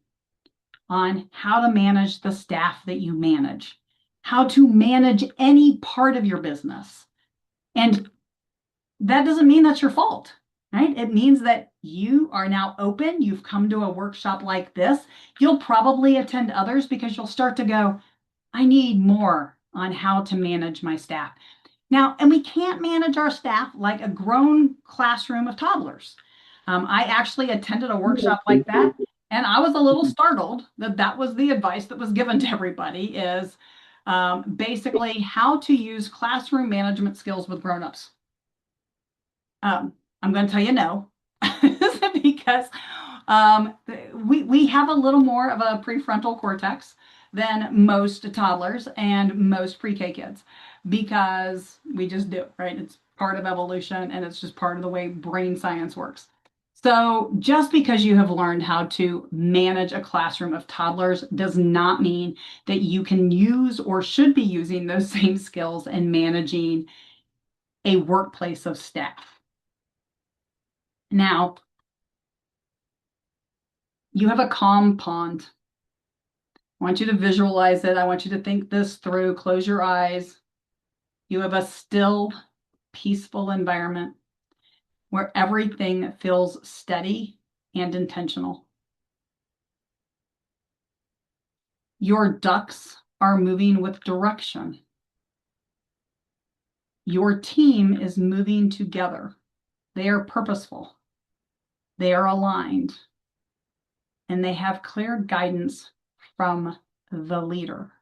on how to manage the staff that you manage, how to manage any part of your business. And that doesn't mean that's your fault, right? It means that you are now open. You've come to a workshop like this. You'll probably attend others because you'll start to go, I need more on how to manage my staff. Now, and we can't manage our staff like a grown classroom of toddlers. I actually attended a workshop like that, and I was a little startled that that was the advice that was given to everybody is basically how to use classroom management skills with grown-ups. I'm going to tell you no, because we have a little more of a prefrontal cortex than most toddlers and most pre-K kids because we just do, right? It's part of evolution and it's just part of the way brain science works. So just because you have learned how to manage a classroom of toddlers does not mean that you can use or should be using those same skills in managing a workplace of staff. Now, you have a calm pond. I want you to visualize it. I want you to think this through. Close your eyes. You have a still, peaceful environment where everything feels steady and intentional. Your ducks are moving with direction. Your team is moving together. They are purposeful. They are aligned. And they have clear guidance from the leader.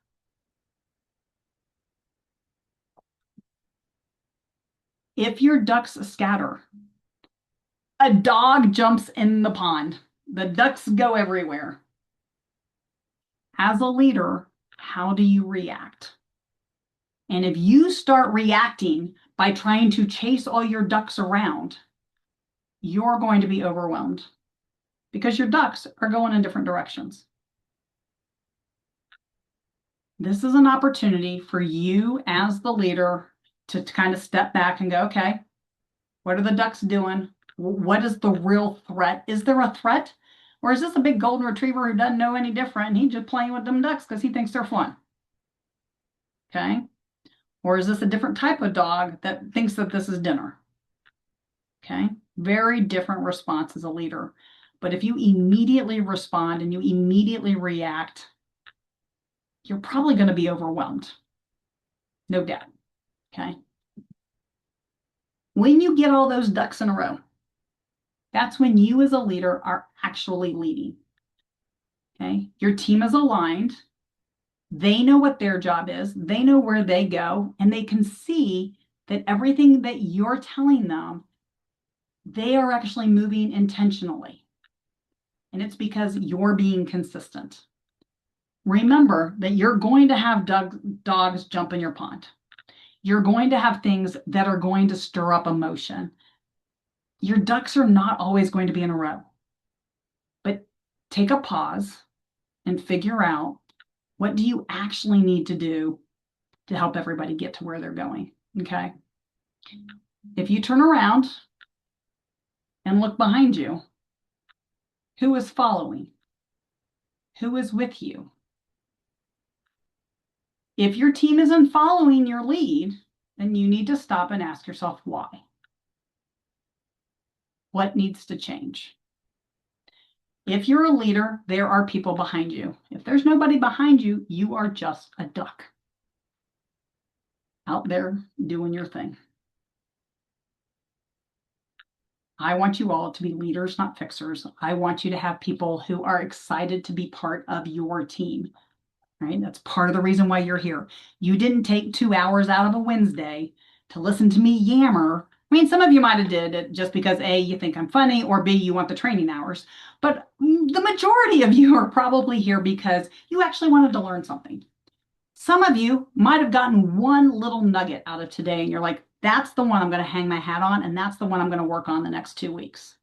If your ducks scatter, a dog jumps in the pond. The ducks go everywhere. As a leader, how do you react? And if you start reacting by trying to chase all your ducks around, you're going to be overwhelmed because your ducks are going in different directions. This is an opportunity for you as the leader to kind of step back and go, okay, what are the ducks doing? What is the real threat? Is there a threat? Or is this a big golden retriever who doesn't know any different and he's just playing with them ducks because he thinks they're fun? Okay. Or is this a different type of dog that thinks that this is dinner? Okay. Very different response as a leader. But if you immediately respond and you immediately react, you're probably going to be overwhelmed. No doubt. Okay. When you get all those ducks in a row, that's when you as a leader are actually leading. Okay. Your team is aligned. They know what their job is. They know where they go, and they can see that everything that you're telling them, they are actually moving intentionally. And it's because you're being consistent. Remember that you're going to have dogs jump in your pond. You're going to have things that are going to stir up emotion. Your ducks are not always going to be in a row. But take a pause and figure out, what do you actually need to do to help everybody get to where they're going? Okay. If you turn around and look behind you, who is following? Who is with you? If your team isn't following your lead, then you need to stop and ask yourself why. What needs to change? If you're a leader, there are people behind you. If there's nobody behind you, you are just a duck out there doing your thing. I want you all to be leaders, not fixers. I want you to have people who are excited to be part of your team, right? That's part of the reason why you're here. You didn't take 2 hours out of a Wednesday to listen to me yammer. I mean, some of you might have did it just because A, you think I'm funny, or B, you want the training hours. But the majority of you are probably here because you actually wanted to learn something. Some of you might have gotten one little nugget out of today, and you're like, that's the one I'm going to hang my hat on, and that's the one I'm going to work on the next 2 weeks.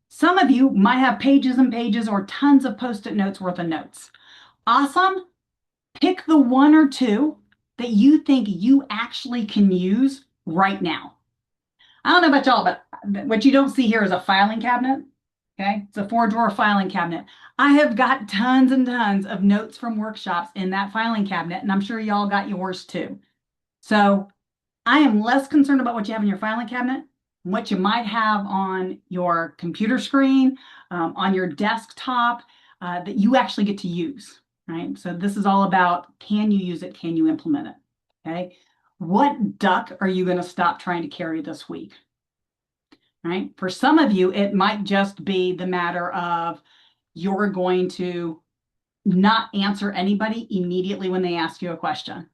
Some of you might have pages and pages or tons of Post-it notes worth of notes. Awesome. Pick the 1 or 2 that you think you actually can use right now. I don't know about y'all, but what you don't see here is a filing cabinet. Okay, it's a 4-drawer filing cabinet. I have got tons and tons of notes from workshops in that filing cabinet, and I'm sure y'all got yours too. So I am less concerned about what you have in your filing cabinet, what you might have on your computer screen, on your desktop, that you actually get to use, right? So this is all about, can you use it? Can you implement it? Okay. What duck are you going to stop trying to carry this week? right? For some of you, it might just be the matter of you're going to not answer anybody immediately when they ask you a question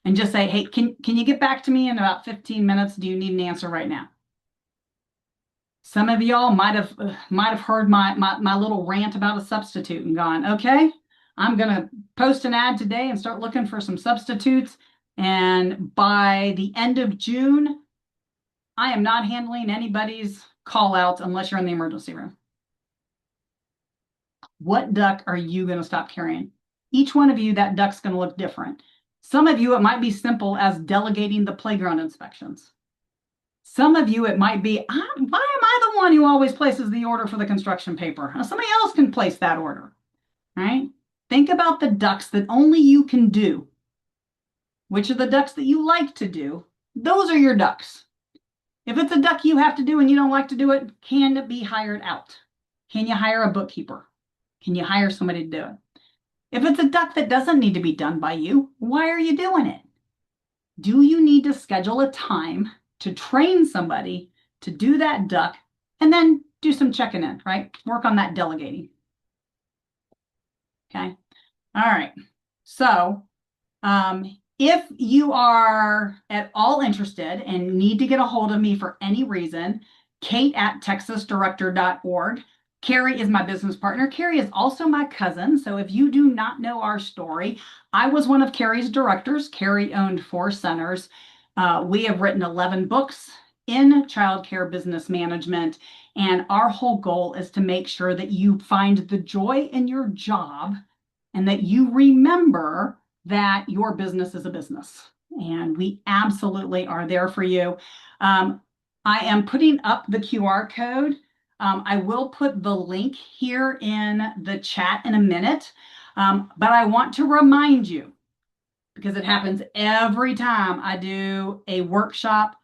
and just say, hey, can you get back to me in about 15 minutes? Do you need an answer right now? Some of y'all might have heard my little rant about a substitute and gone, okay, I'm gonna post an ad today and start looking for some substitutes. And by the end of June, I am not handling anybody's call outs unless you're in the emergency room. What duck are you going to stop carrying? Each one of you, that duck's going to look different. Some of you, it might be simple as delegating the playground inspections. Some of you, it might be, why am I the one who always places the order for the construction paper? Somebody else can place that order, right? Think about the ducks that only you can do. Which are the ducks that you like to do? Those are your ducks. If it's a duck you have to do and you don't like to do it, can it be hired out? Can you hire a bookkeeper? Can you hire somebody to do it? If it's a duck that doesn't need to be done by you, why are you doing it? Do you need to schedule a time to train somebody to do that duck and then do some checking in, right? Work on that delegating. Okay. All right. So, if you are at all interested and need to get a hold of me for any reason, kate@texasdirector.org. Carrie is my business partner. Carrie is also my cousin. So if you do not know our story, I was one of Carrie's directors. Carrie owned 4 centers. We have written 11 books in childcare business management. And our whole goal is to make sure that you find the joy in your job and that you remember that your business is a business. And we absolutely are there for you. I am putting up the QR code. I will put the link here in the chat in a minute. But I want to remind you, because it happens every time I do a workshop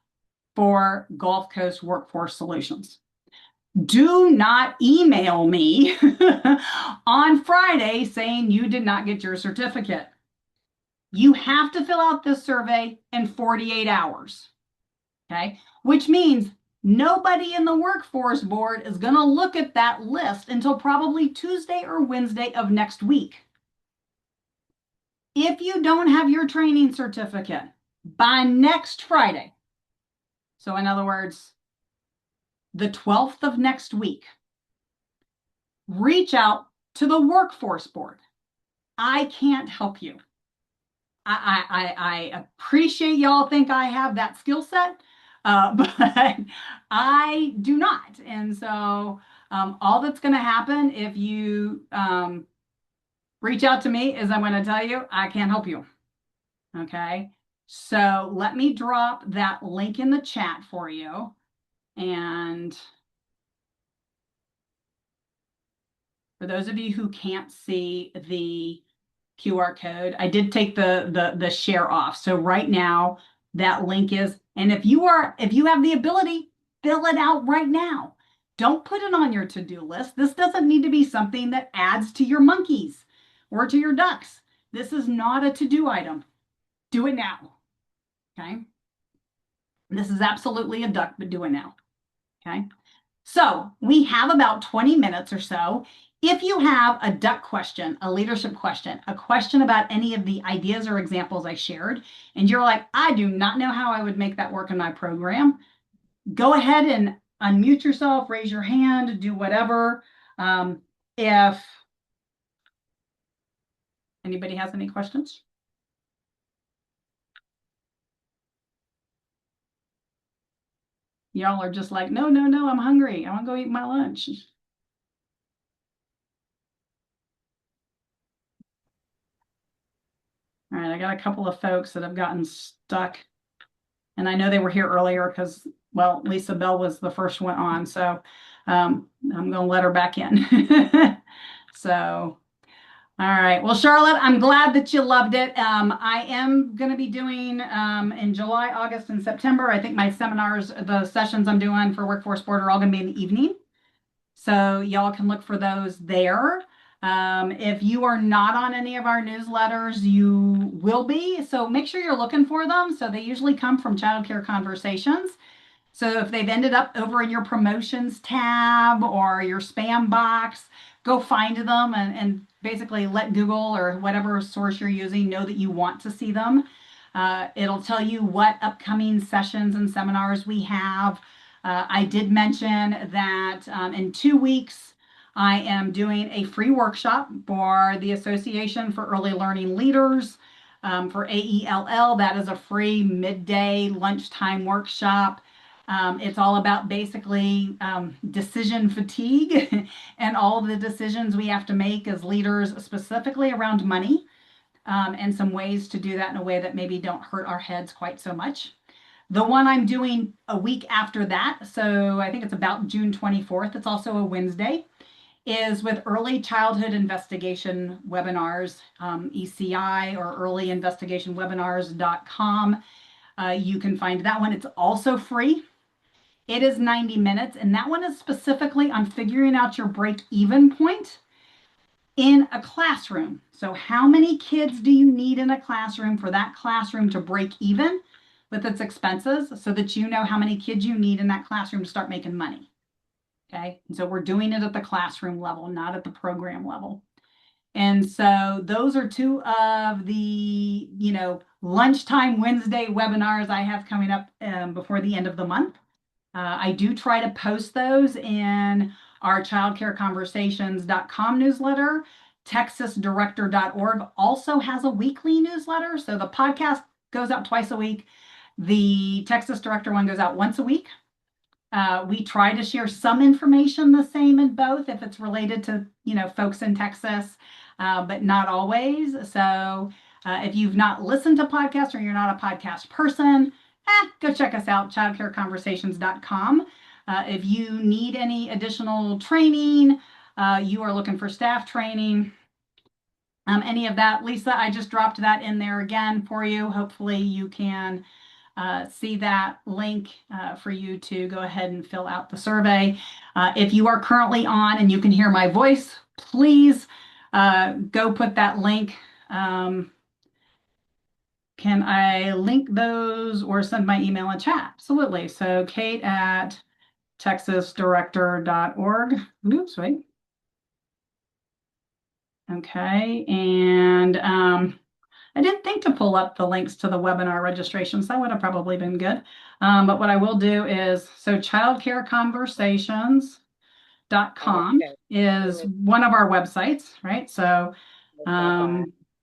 for Gulf Coast Workforce Solutions. Do not email me on Friday saying you did not get your certificate. You have to fill out this survey in 48 hours, okay? Which means nobody in the workforce board is going to look at that list until probably Tuesday or Wednesday of next week. If you don't have your training certificate by next Friday, so in other words, the 12th of next week, reach out to the workforce board. I can't help you. I appreciate y'all think I have that skill set, but I do not. And so all that's going to happen if you reach out to me is I'm going to tell you I can't help you. Okay. So let me drop that link in the chat for you. And for those of you who can't see the QR code, I did take the share off. So right now that link is, and if you have the ability, fill it out right now. Don't put it on your to-do list. This doesn't need to be something that adds to your monkeys or to your ducks. This is not a to-do item. Do it now. Okay. This is absolutely a duck, but do it now. Okay. So we have about 20 minutes or so. If you have a duck question, a leadership question, a question about any of the ideas or examples I shared, and you're like, I do not know how I would make that work in my program, go ahead and unmute yourself, raise your hand, do whatever. If anybody has any questions. Y'all are just like, no, I'm hungry. I want to go eat my lunch. All right, I got a couple of folks that have gotten stuck. And I know they were here earlier because, well, Lisa Bell was the first one on. So I'm going to let her back in. So, all right. Well, Charlotte, I'm glad that you loved it. I am going to be doing in July, August, and September. I think my seminars, the sessions I'm doing for Workforce Board are all going to be in the evening. So y'all can look for those there. If you are not on any of our newsletters, you will be. So make sure you're looking for them. So they usually come from Childcare Conversations. So if they've ended up over in your promotions tab or your spam box, go find them and basically let Google or whatever source you're using know that you want to see them. It'll tell you what upcoming sessions and seminars we have. I did mention that in 2 weeks, I am doing a free workshop for the Association for Early Learning Leaders. For AELL, that is a free midday lunchtime workshop. It's all about basically decision fatigue and all the decisions we have to make as leaders, specifically around money, and some ways to do that in a way that maybe don't hurt our heads quite so much. The one I'm doing a week after that, so I think it's about June 24th, it's also a Wednesday, is with early childhood investigation webinars, ECI or earlyinvestigationwebinars.com. You can find that one. It's also free. It is 90 minutes, and that one is specifically on figuring out your break-even point in a classroom. So how many kids do you need in a classroom for that classroom to break even with its expenses so that you know how many kids you need in that classroom to start making money? Okay, and so we're doing it at the classroom level, not at the program level. And so those are two of the, lunchtime Wednesday webinars I have coming up before the end of the month. I do try to post those in our childcareconversations.com newsletter. TexasDirector.org also has a weekly newsletter. So the podcast goes out twice a week. The Texas Director one goes out once a week. We try to share some information the same in both if it's related to, folks in Texas, but not always. So if you've not listened to podcasts or you're not a podcast person, go check us out, childcareconversations.com. If you need any additional training, you are looking for staff training, any of that, Lisa, I just dropped that in there again for you. Hopefully you can see that link for you to go ahead and fill out the survey. If you are currently on and you can hear my voice, please go put that link. Can I link those or send my email in chat? Absolutely. So Kate at texasdirector.org. Oops, wait. Okay, and I didn't think to pull up the links to the webinar registrations. That would have probably been good. But what I will do is, so childcareconversations.com is one of our websites, right? So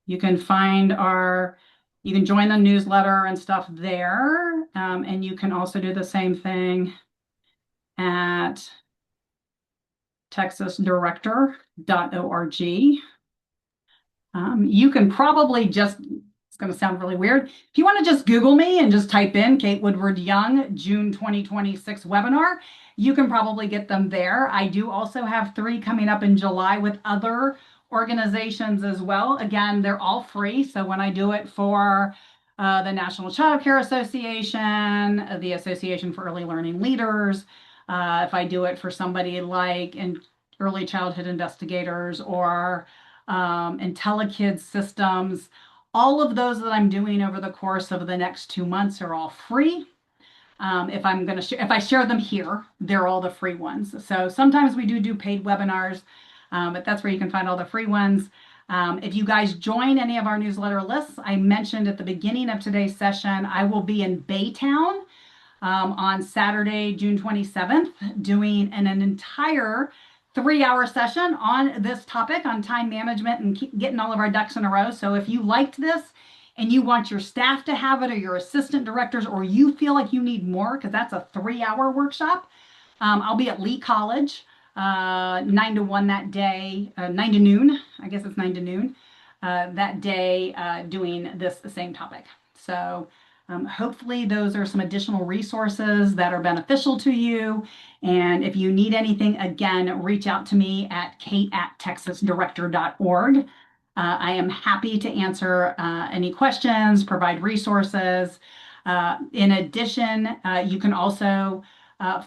you can find you can join the newsletter and stuff there. And you can also do the same thing at texasdirector.org. You can probably just, it's going to sound really weird. If you want to just Google me and just type in Kate Woodward Young, June 2026 webinar, you can probably get them there. I do also have 3 coming up in July with other organizations as well. Again, they're all free. So when I do it for the National Child Care Association, the Association for Early Learning Leaders, if I do it for somebody like early childhood investigators or IntelliKids systems, all of those that I'm doing over the course of the next 2 months are all free. If I share them here, they're all the free ones. So sometimes we do paid webinars, but that's where you can find all the free ones. If you guys join any of our newsletter lists, I mentioned at the beginning of today's session, I will be in Baytown on Saturday, June 27th, doing an entire 3-hour session on this topic on time management and getting all of our ducks in a row. So if you liked this and you want your staff to have it or your assistant directors, or you feel like you need more, because that's a 3-hour workshop, I'll be at Lee College 9 to 1 that day, 9 to noon. I guess it's 9 to noon that day doing this same topic. So hopefully those are some additional resources that are beneficial to you. And if you need anything, again, reach out to me at kate@texasdirector.org. I am happy to answer any questions, provide resources. In addition, you can also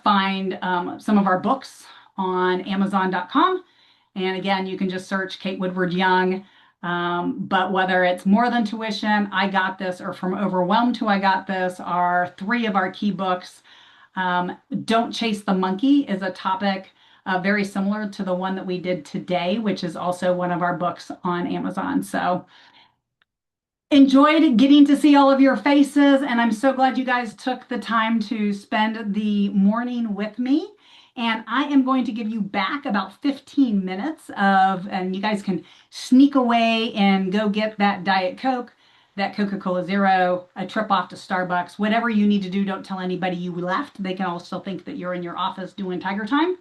find some of our books on Amazon.com. And again, you can just search Kate Woodward Young. But whether it's More Than Tuition, I Got This, or From Overwhelmed to I Got This are 3 of our key books. Don't chase the monkey is a topic very similar to the one that we did today, which is also one of our books on Amazon. So enjoyed getting to see all of your faces, and I'm so glad you guys took the time to spend the morning with me. And I am going to give you back about 15 minutes and you guys can sneak away and go get that Diet Coke, that Coca-Cola Zero, a trip off to Starbucks, whatever you need to do. Don't tell anybody you left. They can also think that you're in your office doing Tiger Time.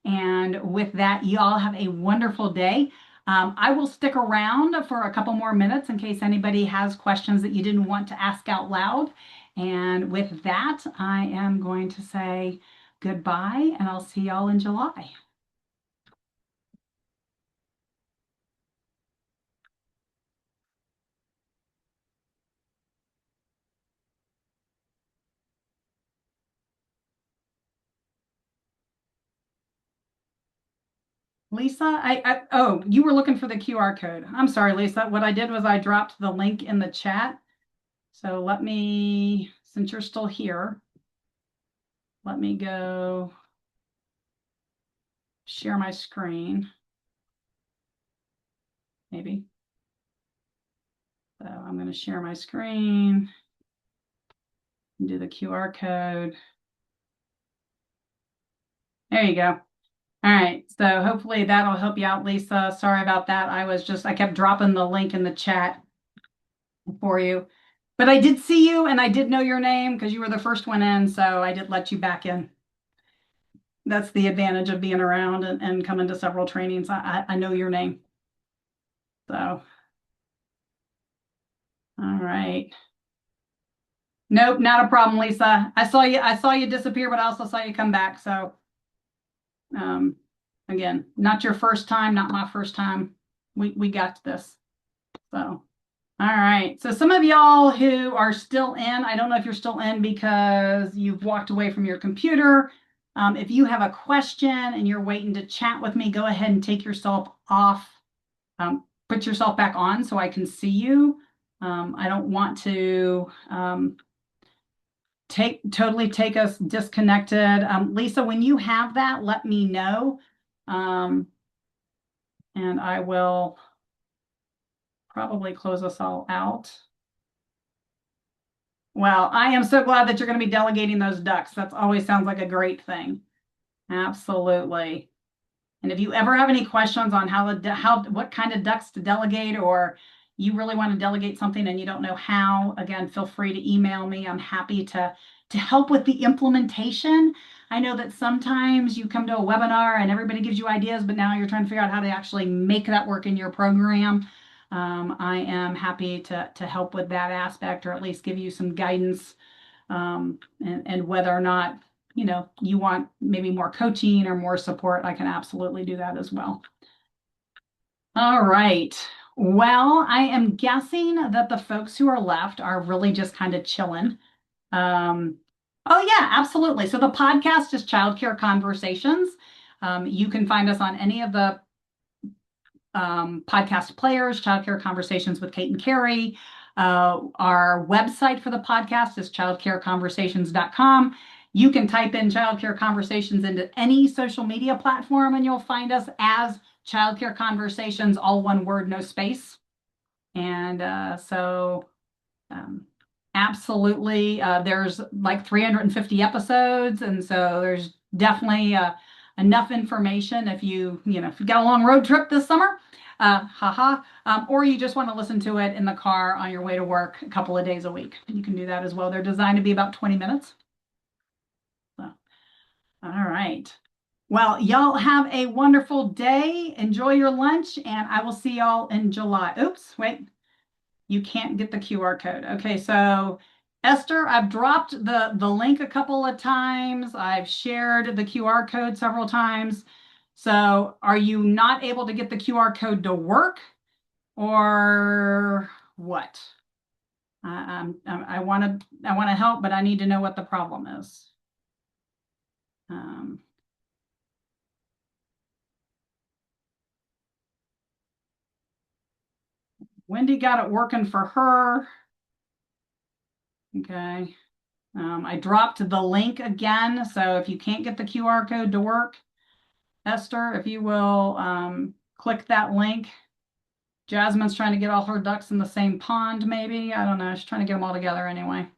And with that, you all have a wonderful day. I will stick around for a couple more minutes in case anybody has questions that you didn't want to ask out loud. And with that, I am going to say goodbye, and I'll see y'all in July. Lisa, oh, you were looking for the QR code. I'm sorry, Lisa. What I did was I dropped the link in the chat. So let me, since you're still here, let me go share my screen. Maybe. So I'm going to share my screen and do the QR code. There you go. All right. So hopefully that'll help you out, Lisa. Sorry about that. I kept dropping the link in the chat for you. But I did see you and I did know your name because you were the first one in. So I did let you back in. That's the advantage of being around and coming to several trainings. I know your name. So, all right. Nope, not a problem, Lisa. I saw you disappear, but I also saw you come back. So, again, not your first time, not my first time. We got this. So, all right. So some of y'all who are still in, I don't know if you're still in because you've walked away from your computer. If you have a question and you're waiting to chat with me, go ahead and take yourself off. Put yourself back on so I can see you. I don't want to totally take us disconnected. Lisa, when you have that, let me know. And I will probably close us all out. Well, I am so glad that you're going to be delegating those ducks. That always sounds like a great thing. Absolutely. And if you ever have any questions on what kind of ducks to delegate, or you really want to delegate something and you don't know how, again, feel free to email me. I'm happy to help with the implementation. I know that sometimes you come to a webinar and everybody gives you ideas, but now you're trying to figure out how to actually make that work in your program. I am happy to help with that aspect, or at least give you some guidance, and whether or not you want maybe more coaching or more support, I can absolutely do that as well. All right. Well, I am guessing that the folks who are left are really just kind of chilling. Oh yeah, absolutely. So the podcast is Childcare Conversations. You can find us on any of the podcast players, Childcare Conversations with Kate and Carrie. Our website for the podcast is childcareconversations.com. You can type in Childcare Conversations into any social media platform and you'll find us as Childcare Conversations, all one word, no space. And absolutely, there's like 350 episodes. And so there's definitely enough information if you got a long road trip this summer, or you just want to listen to it in the car on your way to work a couple of days a week. You can do that as well. They're designed to be about 20 minutes. So, all right. Well, y'all have a wonderful day. Enjoy your lunch, and I will see y'all in July. Oops, wait. You can't get the QR code. Okay, so Esther, I've dropped the link a couple of times. I've shared the QR code several times. So are you not able to get the QR code to work, or what? I want to help, but I need to know what the problem is. Wendy got it working for her. Okay. I dropped the link again, so if you can't get the QR code to work, Esther, if you will click that link. Jasmine's trying to get all her ducks in the same pond, maybe. I don't know. She's trying to get them all together anyway.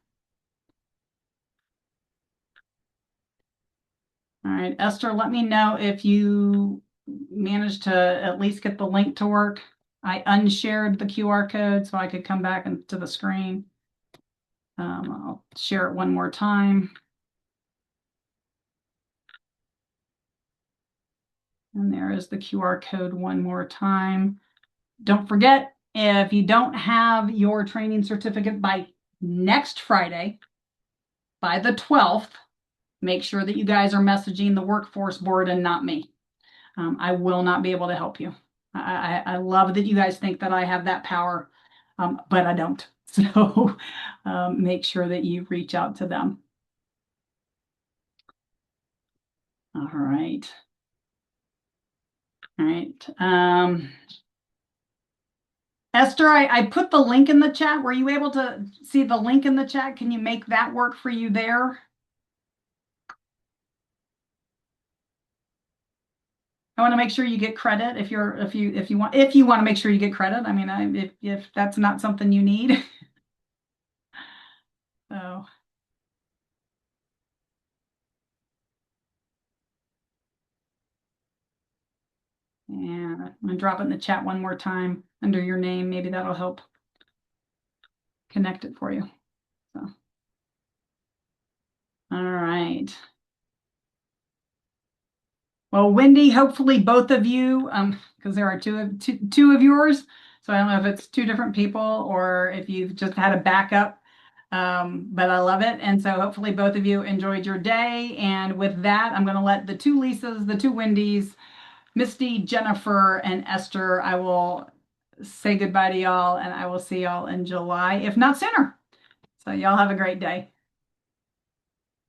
All right, Esther, let me know if you managed to at least get the link to work. I unshared the QR code so I could come back into the screen. I'll share it one more time. And there is the QR code one more time. Don't forget, if you don't have your training certificate by next Friday, by the 12th, make sure that you guys are messaging the workforce board and not me. I will not be able to help you. I love that you guys think that I have that power, but I don't. So make sure that you reach out to them. All right. All right. Esther, I put the link in the chat. Were you able to see the link in the chat? Can you make that work for you there? I want to make sure you get credit if you want to make sure you get credit. I mean, if that's not something you need. So. And I'm going to drop it in the chat one more time under your name. Maybe that'll help connect it for you. So. All right. Well, Wendy, hopefully both of you, because there are two of yours. So I don't know if it's two different people or if you've just had a backup, but I love it. And so hopefully both of you enjoyed your day. And with that, I'm going to let the two Lisas, the two Wendy's, Misty, Jennifer, and Esther, I will say goodbye to y'all, and I will see y'all in July, if not sooner. So y'all have a great day.